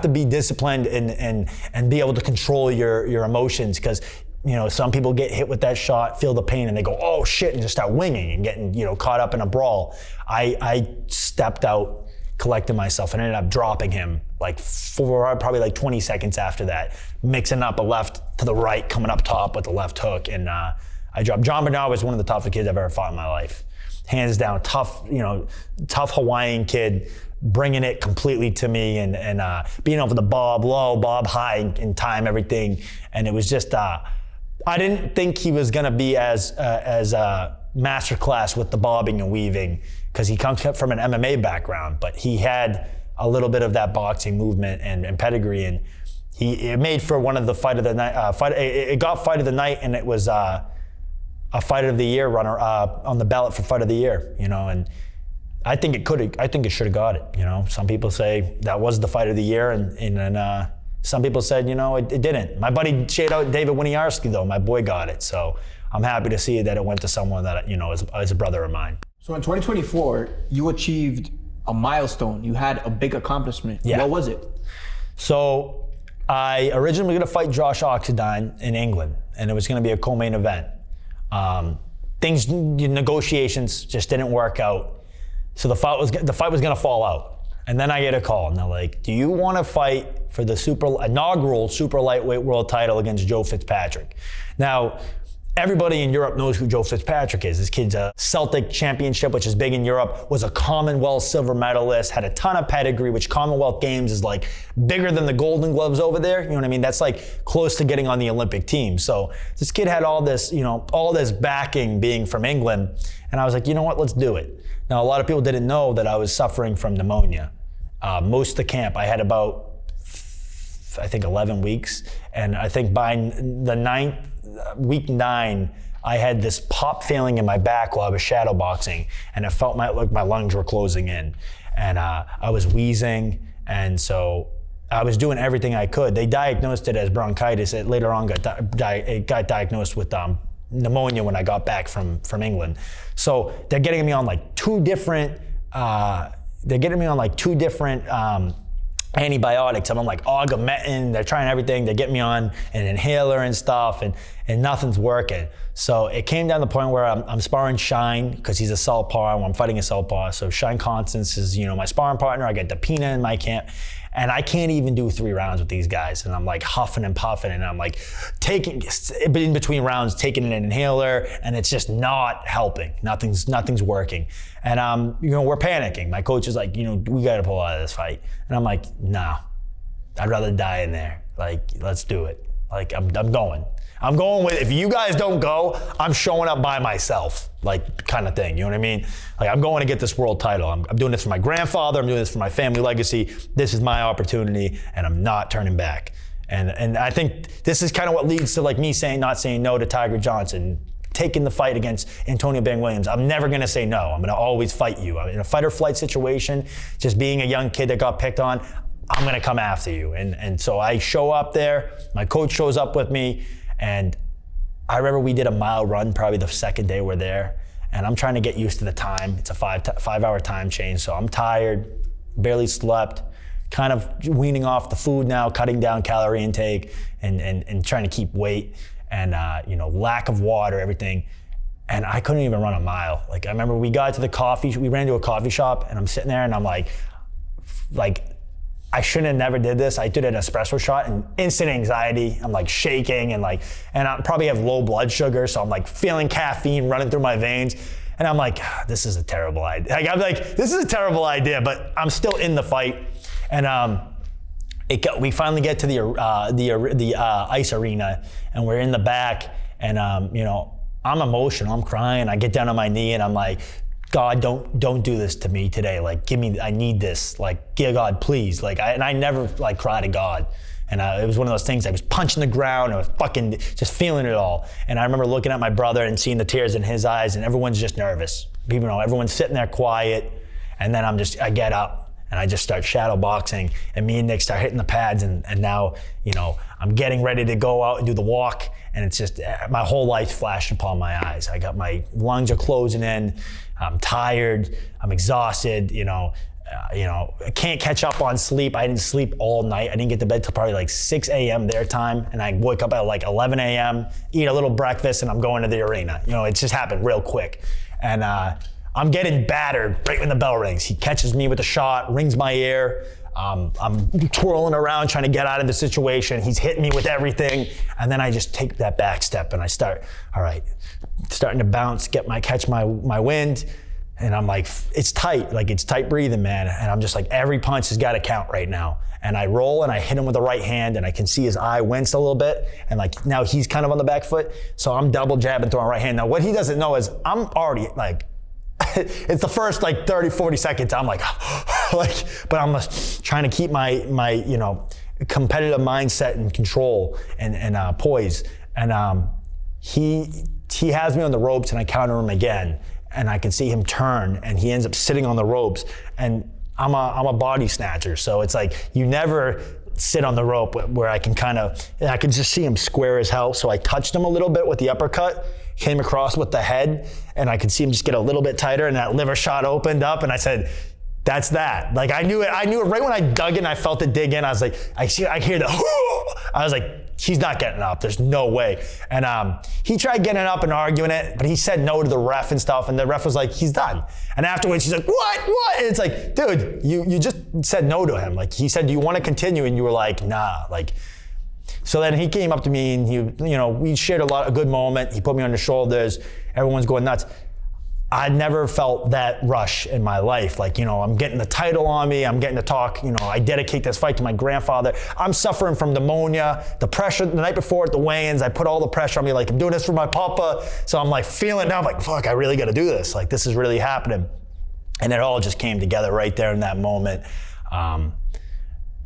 to be disciplined and be able to control your emotions, because you know, some people get hit with that shot, feel the pain, and they go, oh shit, and just start winging and getting, you know, caught up in a brawl. I stepped out, collected myself, and ended up dropping him like for probably like 20 seconds after that, mixing up a left to the right, coming up top with the left hook, and I dropped. John Bernard was one of the toughest kids I've ever fought in my life. Hands down, tough Hawaiian kid, bringing it completely to me, and being able to bob low, bob high, and time everything. And it was just, I didn't think he was gonna be as masterclass with the bobbing and weaving, because he comes from an MMA background, but he had a little bit of that boxing movement and pedigree, and it made for one of the fight of the night. It got fight of the night, and it was a fight of the year runner on the ballot for fight of the year. You know, and I think it should have got it. You know, some people say that was the fight of the year, and some people said, you know, it didn't. My buddy David Winiarski, though, my boy, got it. So I'm happy to see that it went to someone that, you know, is a brother of mine. So in 2024, you achieved a milestone. You had a big accomplishment. Yeah. What was it? So I originally was going to fight Josh Oxendine in England, and it was going to be a co-main event. Negotiations just didn't work out. So the fight was going to fall out. And then I get a call, and they're like, do you want to fight for the inaugural super lightweight world title against Joe Fitzpatrick? Now, everybody in Europe knows who Joe Fitzpatrick is. This kid's a Celtic championship, which is big in Europe, was a Commonwealth silver medalist, had a ton of pedigree, which Commonwealth Games is like bigger than the Golden Gloves over there. You know what I mean? That's like close to getting on the Olympic team. So this kid had all this, you know, all this backing being from England. And I was like, you know what, let's do it. Now, a lot of people didn't know that I was suffering from pneumonia. Most of the camp, I had about, I think, 11 weeks. And I think by the week 9, I had this pop feeling in my back while I was shadow boxing. And it felt like my lungs were closing in. And I was wheezing. And so I was doing everything I could. They diagnosed it as bronchitis. It later on got diagnosed with pneumonia when I got back from England. So they're getting me on like two different antibiotics. I'm on like augmentin. They're trying everything. They get me on an inhaler and stuff, and nothing's working. So it came down to the point where I'm sparring Shine, because he's a southpaw and I'm fighting a southpaw. So Shine Constance is, you know, my sparring partner. I got Dapina in my camp. And I can't even do 3 rounds with these guys. And I'm like huffing and puffing, and I'm like in between rounds, taking an inhaler, and it's just not helping. Nothing's working. And you know, we're panicking. My coach is like, you know, we gotta pull out of this fight. And I'm like, nah, I'd rather die in there. Like, let's do it. Like, I'm going. I'm going with, if you guys don't go, I'm showing up by myself, like, kind of thing, you know what I mean? Like, I'm going to get this world title. I'm doing this for my grandfather, I'm doing this for my family legacy. This is my opportunity, and I'm not turning back. And I think this is kind of what leads to, like, me not saying no to Tiger Johnson, taking the fight against Antonio Bang Williams. I'm never gonna say no. I'm gonna always fight you. I'm in a fight or flight situation, just being a young kid that got picked on, I'm gonna come after you. And so I show up there, my coach shows up with me, and I remember we did a mile run probably the second day we're there, and I'm trying to get used to the time. It's a 5-hour time change, so I'm tired, barely slept, kind of weaning off the food now, cutting down calorie intake, and trying to keep weight, and you know, lack of water, everything. And I couldn't even run a mile. Like, I remember we ran to a coffee shop, and I'm sitting there, and I'm like, I shouldn't have never did this. I did an espresso shot, and instant anxiety. I'm like shaking, and I probably have low blood sugar, so I'm like feeling caffeine running through my veins. And I'm like, this is a terrible idea. This is a terrible idea, but I'm still in the fight. And we finally get to the ice arena, and we're in the back, and you know, I'm emotional, I'm crying. I get down on my knee, and I'm like, God, don't do this to me today. Like, I need this. Like, God, please. Like, I never like cry to God. And it was one of those things, I was punching the ground, I was fucking just feeling it all. And I remember looking at my brother and seeing the tears in his eyes, and everyone's just nervous. People know, everyone's sitting there quiet. And then I get up and I just start shadow boxing, and me and Nick start hitting the pads, and now, you know, I'm getting ready to go out and do the walk, and it's just, my whole life flashed upon my eyes. My lungs are closing in, I'm tired, I'm exhausted, you know, I can't catch up on sleep. I didn't sleep all night. I didn't get to bed till probably like 6 a.m. their time. And I wake up at like 11 a.m., eat a little breakfast, and I'm going to the arena. It just happened real quick. And I'm getting battered right when the bell rings. He catches me with a shot, rings my ear. I'm twirling around trying to get out of the situation. He's hitting me with everything. And then I just take that back step and I start, all right, starting to bounce, catch my wind. And I'm like, it's tight. Like, it's tight breathing, man. And I'm just like, every punch has got to count right now. And I roll and I hit him with the right hand, and I can see his eye wince a little bit. And like, now he's kind of on the back foot. So I'm double jabbing, throwing right hand. Now, what he doesn't know is I'm already like, it's the first like 30, 40 seconds. I'm like, but I'm just trying to keep my competitive mindset and control and poise. And he has me on the ropes, and I counter him again. And I can see him turn, and he ends up sitting on the ropes. And I'm a body snatcher, so it's like you never sit on the rope where I can I can just see him square as hell. So I touched him a little bit with the uppercut, came across with the head, and I could see him just get a little bit tighter, and that liver shot opened up, and I said, that's that. Like, I knew it right when I dug in, I felt it dig in. I was like, I hear the, I was like, he's not getting up. There's no way. And he tried getting up and arguing it, but he said no to the ref and stuff. And the ref was like, he's done. And afterwards, he's like, what? And it's like, dude, you just said no to him. Like, he said, do you want to continue? And you were like, nah. Like, so then he came up to me, and we shared a good moment. He put me on the shoulders. Everyone's going nuts. I'd never felt that rush in my life. Like, I'm getting the title on me. I'm getting to talk. I dedicate this fight to my grandfather. I'm suffering from pneumonia. The pressure the night before at the weigh-ins, I put all the pressure on me. Like, I'm doing this for my papa. So I'm like feeling now. I'm like, fuck, I really got to do this. Like, this is really happening. And it all just came together right there in that moment.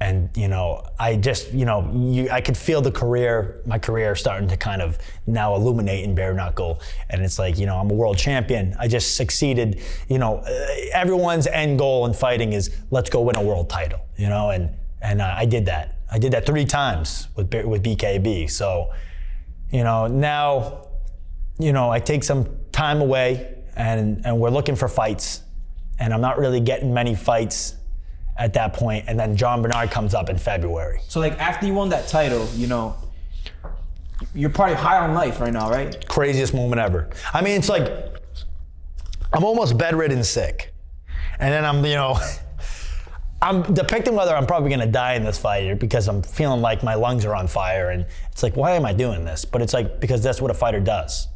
And, I just, I could feel my career starting to kind of now illuminate in bare-knuckle. And it's like, I'm a world champion. I just succeeded. Everyone's end goal in fighting is let's go win a world title, and I did that. I did that 3 times with BKB. So, now, I take some time away and we're looking for fights, and I'm not really getting many fights at that point, and then John Bernard comes up in February. So like after you won that title, you're probably high on life right now, right? Craziest moment ever. I mean, it's like, I'm almost bedridden sick. And then I'm depicting whether I'm probably gonna die in this fight because I'm feeling like my lungs are on fire, and it's like, why am I doing this? But it's like, because that's what a fighter does.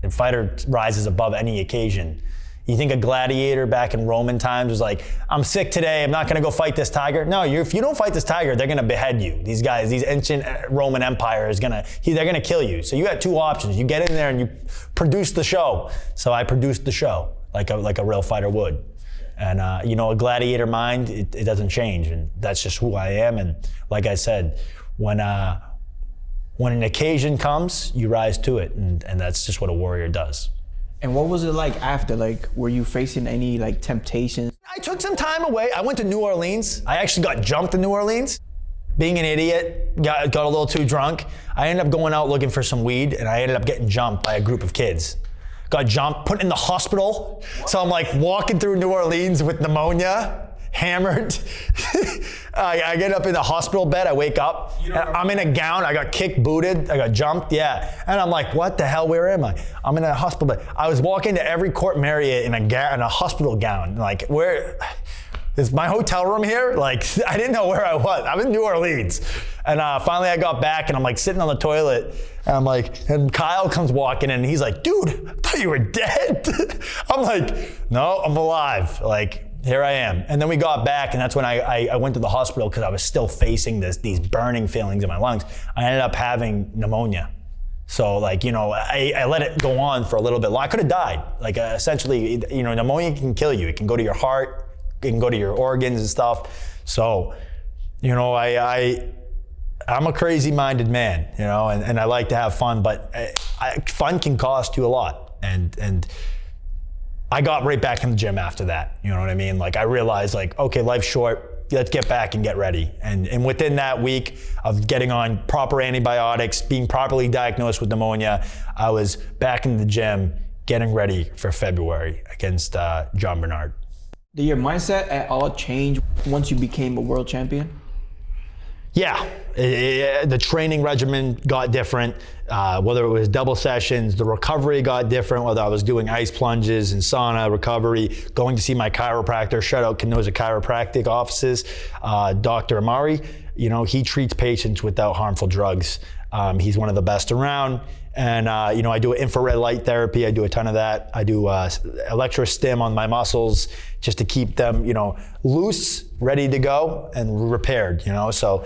A fighter rises above any occasion. You think a gladiator back in Roman times was like, I'm sick today, I'm not gonna go fight this tiger? No, if you don't fight this tiger, they're gonna behead you. These guys, these ancient Roman Empire they're gonna kill you. So you got 2 options. You get in there and you produce the show. So I produced the show like a real fighter would. And a gladiator mind, it doesn't change, and that's just who I am. And like I said, when an occasion comes, you rise to it, and that's just what a warrior does. And what was it like after? Like, were you facing any like temptations? I took some time away. I went to New Orleans. I actually got jumped in New Orleans. Being an idiot, got a little too drunk. I ended up going out looking for some weed, and I ended up getting jumped by a group of kids. Got jumped, put in the hospital. So I'm like walking through New Orleans with pneumonia, hammered. I get up in the hospital bed, I wake up, and I'm in a gown, I got kicked, booted, I got jumped, yeah. And I'm like, what the hell, where am I? I'm in a hospital bed. I was walking to every court Marriott in a hospital gown. Like, where, is my hotel room here? Like, I didn't know where I was. I'm in New Orleans. And finally I got back, and I'm like sitting on the toilet, and I'm like, and Kyle comes walking in, and he's like, dude, I thought you were dead. I'm like, no, I'm alive. Like, here I am. And then we got back, and that's when I went to the hospital because I was still facing these burning feelings in my lungs. I ended up having pneumonia. So like, I let it go on for a little bit. I could have died. Like essentially, pneumonia can kill you. It can go to your heart, it can go to your organs and stuff. So, I'm a crazy-minded man, and I like to have fun, but fun can cost you a lot. And I got right back in the gym after that. You know what I mean? Like, I realized, like, okay, life's short. Let's get back and get ready. And within that week of getting on proper antibiotics, being properly diagnosed with pneumonia, I was back in the gym getting ready for February against John Bernard. Did your mindset at all change once you became a world champion? Yeah, the training regimen got different. Whether it was double sessions, the recovery got different. Whether I was doing ice plunges and sauna recovery, going to see my chiropractor. Shout out Canosa Chiropractic offices, Dr. Amari. You know, he treats patients without harmful drugs. He's one of the best around. And you know, I do infrared light therapy. I do a ton of that. I do electrostim on my muscles just to keep them, you know, loose, ready to go, and repaired. You know, so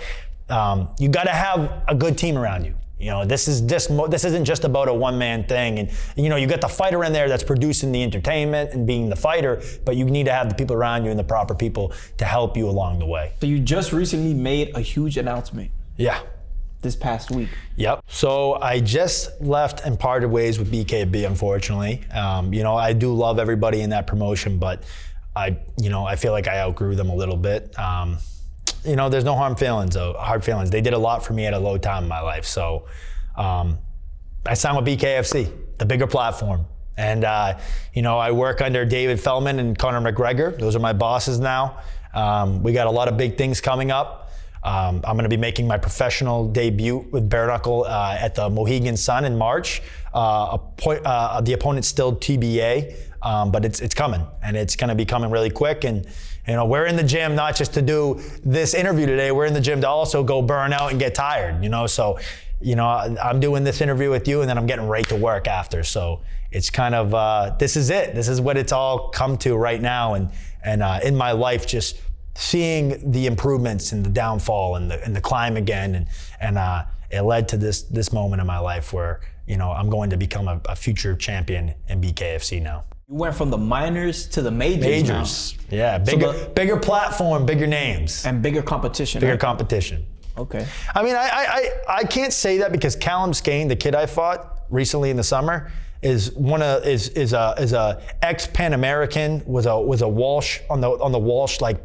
you got to have a good team around you. You know, this isn't just about a one-man thing. And you know, you got the fighter in there that's producing the entertainment and being the fighter, but you need to have the people around you and the proper people to help you along the way. So you just recently made a huge announcement. Yeah. This past week. Yep. So I just left and parted ways with BKB, unfortunately. You know, I do love everybody in that promotion, but I feel like I outgrew them a little bit. You know, there's no hard feelings. They did a lot for me at a low time in my life. So I signed with BKFC, the bigger platform. And, you know, I work under David Feldman and Conor McGregor. Those are my bosses now. We got a lot of big things coming up. I'm going to be making my professional debut with bare-knuckle at the Mohegan Sun in March. The opponent's still TBA, but it's coming, and it's going to be coming really quick. And you know, we're in the gym not just to do this interview today. We're in the gym to also go burn out and get tired. You know, so you know, I'm doing this interview with you, and then I'm getting right to work after. So it's kind of this is it. This is what it's all come to right now, and in my life, just seeing the improvements and the downfall and the climb again, and it led to this moment in my life where, you know, I'm going to become a future champion in BKFC now. You went from the minors to the majors now. Yeah, bigger platform, bigger names. And bigger competition. Bigger competition. Okay. I mean, I can't say that because Callum Skane, the kid I fought recently in the summer, is a ex-Pan American, was a Walsh on the Walsh like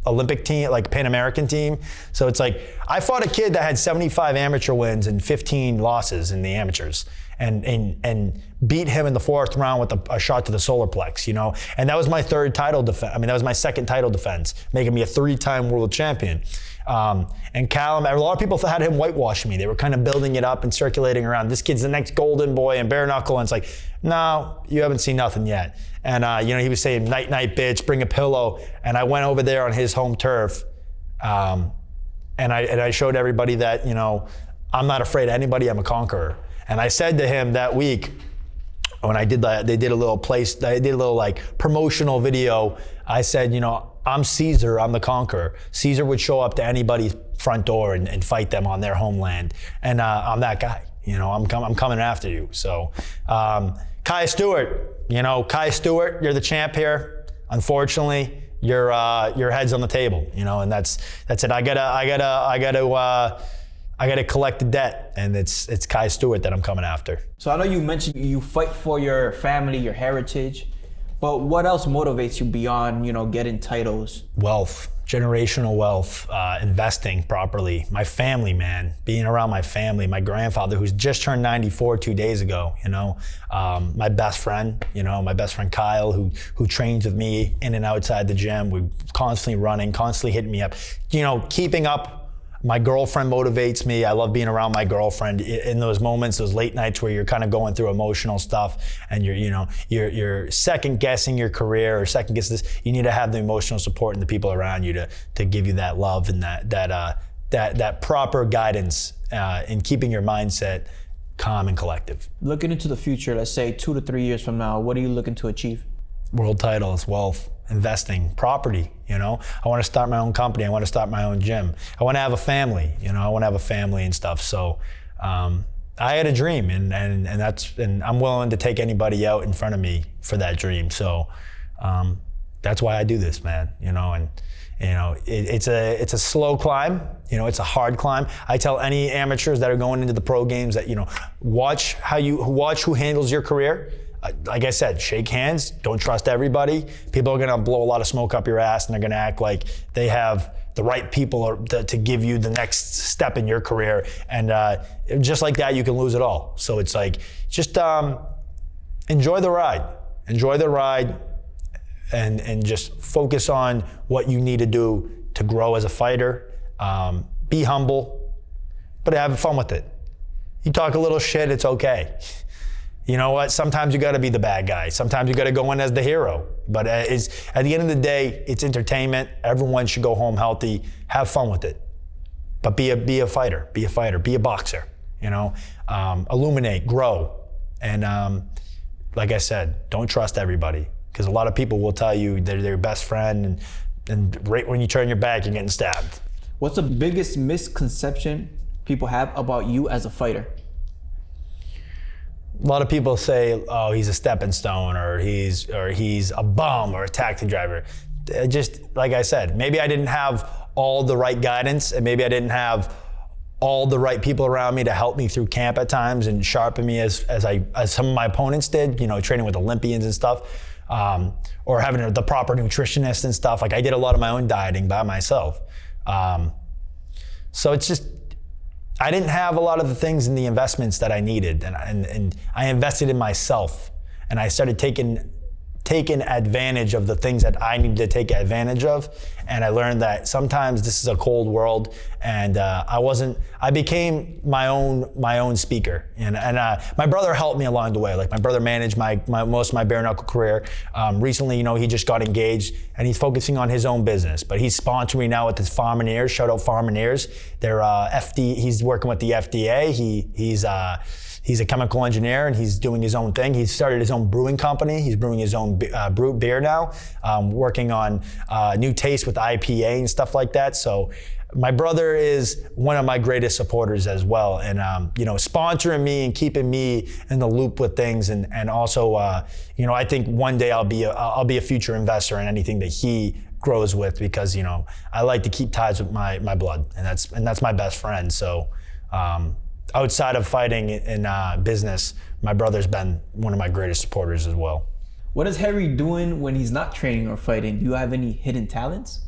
Olympic team, like Pan American team. So it's like, I fought a kid that had 75 amateur wins and 15 losses in the amateurs, and beat him in the fourth round with a shot to the solar plex, you know? And that was my third title defense. I mean, that was my second title defense, making me a 3-time world champion. And Callum, a lot of people had him whitewashing me. They were kind of building it up and circulating around. This kid's the next golden boy and bare knuckle. And it's like, no, you haven't seen nothing yet. And you know, he was saying, night, night, bitch, bring a pillow. And I went over there on his home turf. And I showed everybody that, you know, I'm not afraid of anybody, I'm a conqueror. And I said to him that week, when I did that, they did a little like promotional video. I said, you know, I'm Caesar, I'm the conqueror. Caesar would show up to anybody's front door and fight them on their homeland. And I'm that guy, you know, I'm coming after you. So Kai Stewart, you know, Kai Stewart, you're the champ here. Unfortunately, your head's on the table, you know, and that's it. I gotta collect the debt, and it's Kai Stewart that I'm coming after. So I know you mentioned you fight for your family, your heritage, but what else motivates you beyond, you know, getting titles? Wealth, generational wealth, investing properly. My family, man, being around my family, my grandfather who's just turned 94 2 days ago, you know, my best friend, Kyle, who trains with me in and outside the gym. We're constantly running, constantly hitting me up, you know, keeping up. My girlfriend motivates me. I love being around my girlfriend in those moments, those late nights where you're kind of going through emotional stuff and you're second guessing your career or second guessing this. You need to have the emotional support and the people around you to give you that love and that proper guidance in keeping your mindset calm and collective. Looking into the future, let's say 2 to 3 years from now, what are you looking to achieve? World titles, wealth, investing, property, you know. I want to start my own company. I want to start my own gym. I want to have a family, you know. I want to have a family and stuff. So I had a dream, and I'm willing to take anybody out in front of me for that dream. So that's why I do this, man, you know. And you know, it's a slow climb, you know, it's a hard climb. I tell any amateurs that are going into the pro games that, you know, watch who handles your career. Like I said, shake hands, don't trust everybody. People are gonna blow a lot of smoke up your ass, and they're gonna act like they have the right people to give you the next step in your career. And just like that, you can lose it all. So it's like, just enjoy the ride. Enjoy the ride. and just focus on what you need to do to grow as a fighter. Be humble, but have fun with it. You talk a little shit, it's okay. You know what? Sometimes you got to be the bad guy. Sometimes you got to go in as the hero. But at the end of the day, it's entertainment. Everyone should go home healthy. Have fun with it. But be a fighter. Be a fighter. Be a boxer. You know, illuminate, grow, and like I said, don't trust everybody, because a lot of people will tell you they're their best friend, and right when you turn your back, you're getting stabbed. What's the biggest misconception people have about you as a fighter? A lot of people say, "Oh, he's a stepping stone," or he's a bum or a taxi driver. Just like I said, maybe I didn't have all the right guidance, and maybe I didn't have all the right people around me to help me through camp at times and sharpen me as some of my opponents did. You know, training with Olympians and stuff, or having the proper nutritionist and stuff. Like, I did a lot of my own dieting by myself. So it's just, I didn't have a lot of the things in the investments that I needed, and I invested in myself, and I started taking advantage of the things that I needed to take advantage of, and I learned that sometimes this is a cold world, and I became my own speaker, and my brother helped me along the way. Like, my brother managed my most of my bare-knuckle career. Recently, you know, he just got engaged, and he's focusing on his own business, but he's sponsoring me now with his Farm and Ears. Shout out Farm and Ears. They're he's working with the FDA. He's a chemical engineer, and he's doing his own thing. He's started his own brewing company. He's brewing his own beer now, working on new tastes with IPA and stuff like that. So my brother is one of my greatest supporters as well, and you know, sponsoring me and keeping me in the loop with things, and also you know, I think one day I'll be a future investor in anything that he grows with, because, you know, I like to keep ties with my blood, and that's my best friend. So. Outside of fighting in business, my brother's been one of my greatest supporters as well. What is Harry doing when he's not training or fighting? Do you have any hidden talents?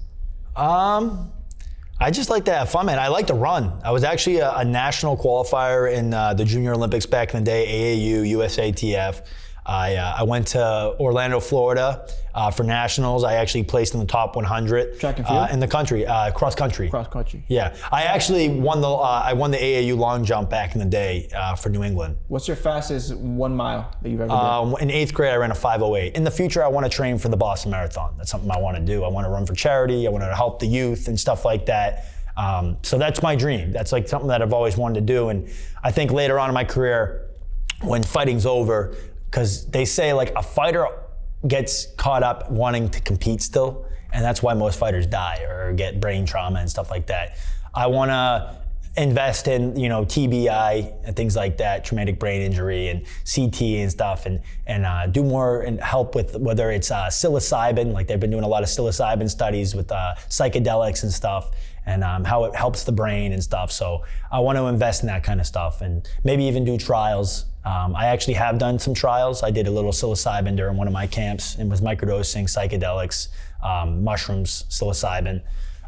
I just like to have fun, man. I like to run. I was actually a national qualifier in the Junior Olympics back in the day, AAU, USATF. I went to Orlando, Florida for nationals. I actually placed in the top 100 track and field? In the country, cross country. Cross country. Yeah, I actually won the AAU long jump back in the day for New England. What's your fastest 1 mile that you've ever done? In 8th grade, I ran a 5:08. In the future, I want to train for the Boston Marathon. That's something I want to do. I want to run for charity. I want to help the youth and stuff like that. So that's my dream. That's like something that I've always wanted to do. And I think later on in my career, when fighting's over, because they say, like, a fighter gets caught up wanting to compete still, and that's why most fighters die or get brain trauma and stuff like that. I want to invest in, you know, TBI and things like that, traumatic brain injury, and CT and stuff, and do more and help with whether it's psilocybin. Like, they've been doing a lot of psilocybin studies with psychedelics and stuff, and how it helps the brain and stuff. So I want to invest in that kind of stuff, and maybe even do trials. I actually have done some trials. I did a little psilocybin during one of my camps, and was microdosing psychedelics, mushrooms, psilocybin,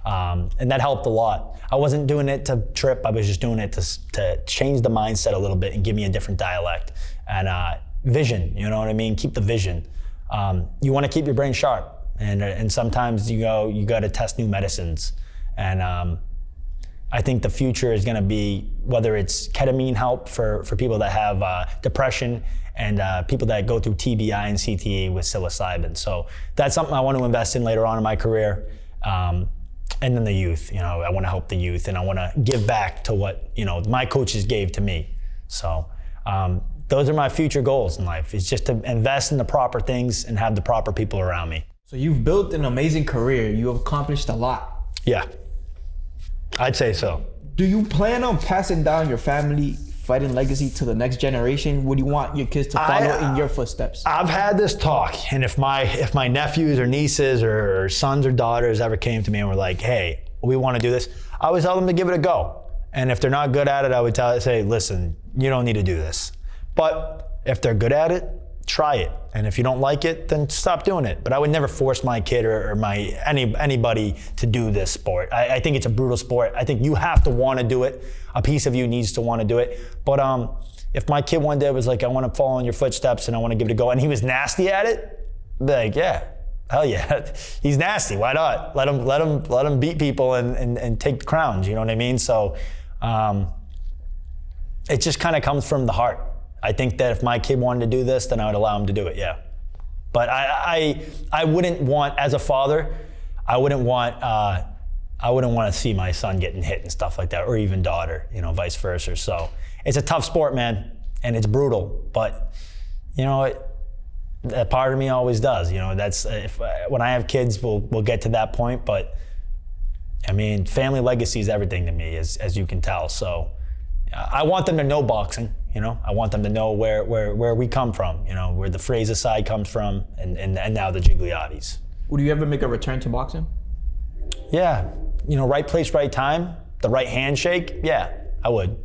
and that helped a lot. I wasn't doing it to trip. I was just doing it to change the mindset a little bit and give me a different dialect and vision. You know what I mean? Keep the vision. You want to keep your brain sharp, and sometimes you got to test new medicines, and I think the future is going to be whether it's ketamine help for people that have depression, and people that go through TBI and CTE with psilocybin. So that's something I want to invest in later on in my career. And then the youth, you know, I want to help the youth, and I want to give back to what, you know, my coaches gave to me. So those are my future goals in life, is just to invest in the proper things and have the proper people around me. So you've built an amazing career. You have accomplished a lot. Yeah. I'd say so. Do you plan on passing down your family fighting legacy to the next generation? Would you want your kids to follow in your footsteps? I've had this talk, and if my nephews or nieces or sons or daughters ever came to me and were like, "Hey, we want to do this," I would tell them to give it a go. And if they're not good at it, I would say, "Listen, you don't need to do this." But if they're good at it, try it. And if you don't like it, then stop doing it. But I would never force my kid or anybody to do this sport. I think it's a brutal sport. I think you have to want to do it. A piece of you needs to want to do it. But if my kid one day was like, "I want to follow in your footsteps and I want to give it a go," and he was nasty at it, I'd be like, "Yeah, Hell yeah, he's nasty. Why not? Let him beat people and take the crowns. You know what I mean? So it just kind of comes from the heart. I think that if my kid wanted to do this, then I would allow him to do it. Yeah, but I wouldn't want, as a father, I wouldn't want to see my son getting hit and stuff like that, or even daughter. You know, vice versa. So it's a tough sport, man, and it's brutal. But you know, that part of me always does. You know, that's when I have kids, we'll get to that point. But I mean, family legacy is everything to me, as you can tell. So I want them to know boxing. You know, I want them to know where we come from. You know, where the Fraser side comes from, and now the Gigliottis. Would you ever make a return to boxing? Yeah, you know, right place, right time, the right handshake. Yeah, I would.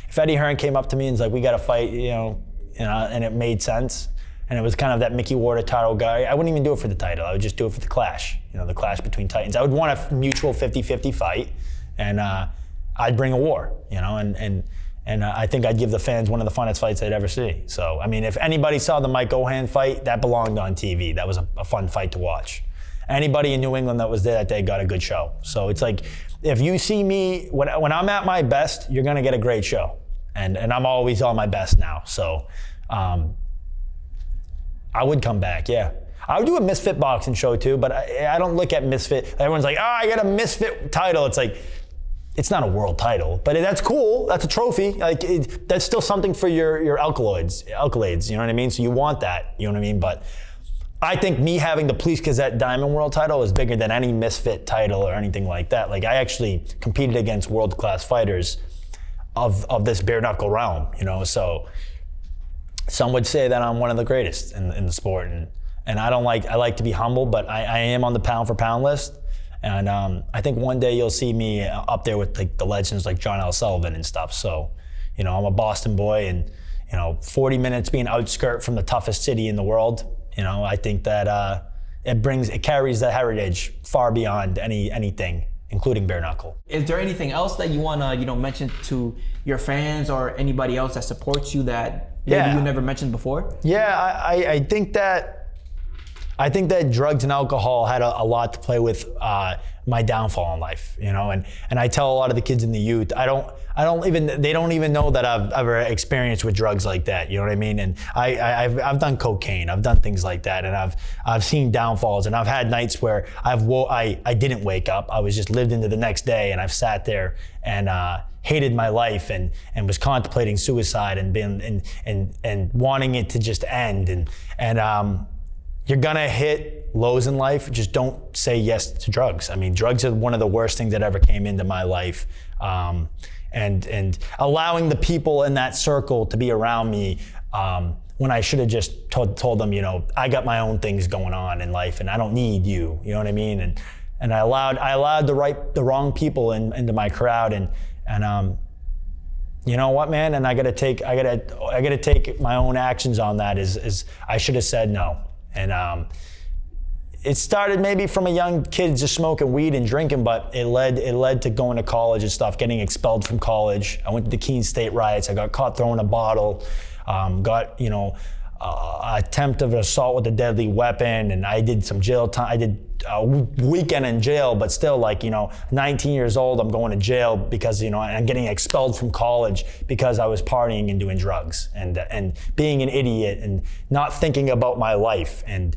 If Eddie Hearn came up to me and was like, "We got to fight," you know, and it made sense, and it was kind of that Mickey Ward title guy, I wouldn't even do it for the title. I would just do it for the clash. You know, the clash between Titans. I would want a mutual 50-50 fight, and I'd bring a war. You know, and I think I'd give the fans one of the funnest fights they'd ever see. So, I mean, if anybody saw the Mike Gohan fight, that belonged on TV. That was a fun fight to watch. Anybody in New England that was there that day got a good show. So it's like, if you see me, when I'm at my best, you're gonna get a great show. And I'm always on my best now. So I would come back, yeah. I would do a Misfit boxing show too, but I don't look at Misfit. Everyone's like, I got a Misfit title. It's like, it's not a world title, but that's cool. That's a trophy. Like that's still something for your accolades. You know what I mean? So you want that. You know what I mean? But I think me having the Police Gazette Diamond World title is bigger than any Misfit title or anything like that. Like I actually competed against world-class fighters of this bare-knuckle realm. You know, so some would say that I'm one of the greatest in the sport, and I like to be humble, but I am on the pound for pound list. And I think one day you'll see me up there with like the legends like John L. Sullivan and stuff. So, you know, I'm a Boston boy, and you know, 40 minutes being outskirt from the toughest city in the world. You know, I think that it carries the heritage far beyond anything, including bare knuckle. Is there anything else that you wanna mention to your fans or anybody else that supports you that maybe you never mentioned before? Yeah, I think that. I think that drugs and alcohol had a lot to play with my downfall in life, you know, and I tell a lot of the kids in the youth, they don't even know that I've ever experienced with drugs like that, you know what I mean? And I've done cocaine, I've done things like that, and I've seen downfalls, and I've had nights where I didn't wake up, I was just lived into the next day, and I've sat there and hated my life and was contemplating suicide and wanting it to just end, and you're gonna hit lows in life. Just don't say yes to drugs. I mean, drugs are one of the worst things that ever came into my life. And allowing the people in that circle to be around me when I should have just told them, you know, I got my own things going on in life and I don't need you. You know what I mean? And I allowed the wrong people into my crowd, and you know what, man? And I gotta take my own actions on that. Is I should have said no. And it started maybe from a young kid just smoking weed and drinking, but it led to going to college and stuff, getting expelled from college. I went to the Keene State riots. I got caught throwing a bottle, got, you know, attempt of assault with a deadly weapon, and I did some jail time. I did a weekend in jail, but still, like, you know, 19 years old, I'm going to jail because, you know, I'm getting expelled from college because I was partying and doing drugs and being an idiot and not thinking about my life. And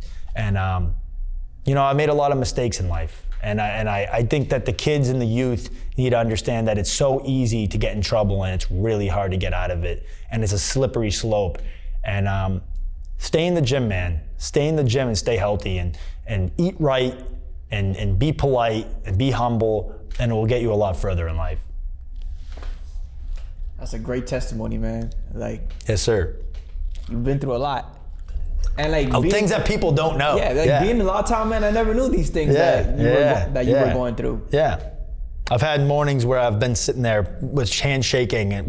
you know, I made a lot of mistakes in life. And I think that the kids and the youth need to understand that it's so easy to get in trouble and it's really hard to get out of it. And it's a slippery slope. And stay in the gym, man. Stay in the gym and stay healthy and eat right and be polite and be humble, and it will get you a lot further in life. That's a great testimony, man. Like, yes, sir. You've been through a lot. And like things that people don't know. Yeah, like being in Lawtown, man, I never knew these things that you were going through. Yeah. I've had mornings where I've been sitting there with hands shaking, and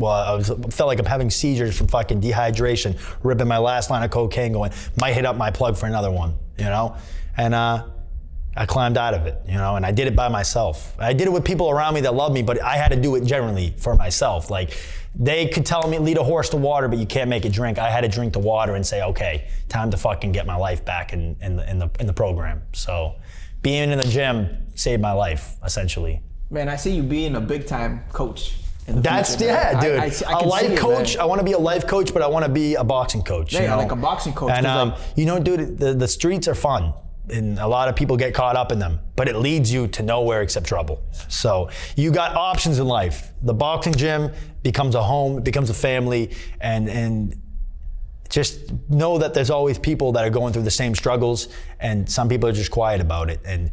felt like I'm having seizures from fucking dehydration, ripping my last line of cocaine, going, might hit up my plug for another one, you know? And I I climbed out of it, and I did it by myself. I did it with people around me that love me, but I had to do it generally for myself. Like, they could tell me, lead a horse to water, but you can't make it drink. I had to drink the water and say, okay, time to fucking get my life back in the program. So being in the gym saved my life, essentially. Man, I see you being a big time coach. That's future, dude. I a life coach. Man. I want to be a life coach, but I want to be a boxing coach. Yeah, like a boxing coach. And dude, the streets are fun, and a lot of people get caught up in them, but it leads you to nowhere except trouble. So you got options in life. The boxing gym becomes a home, it becomes a family, and just know that there's always people that are going through the same struggles, and some people are just quiet about it. And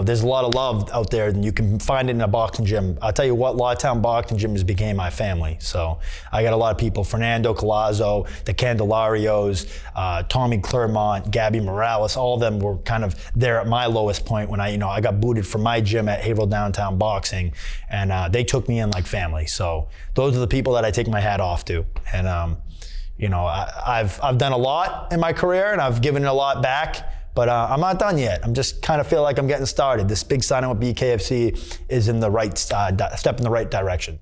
there's a lot of love out there, and you can find it in a boxing gym. I'll tell you what, Lawtown Boxing Gym has became my family. So I got a lot of people, Fernando Collazo, the Candelarios, Tommy Claremont, Gabby Morales, all of them were kind of there at my lowest point when I got booted from my gym at Haverhill Downtown Boxing, and they took me in like family. So those are the people that I take my hat off to. And I've done a lot in my career, and I've given a lot back. But I'm not done yet. I'm just kind of feel like I'm getting started. This big sign-on with BKFC is in the right step in the right direction.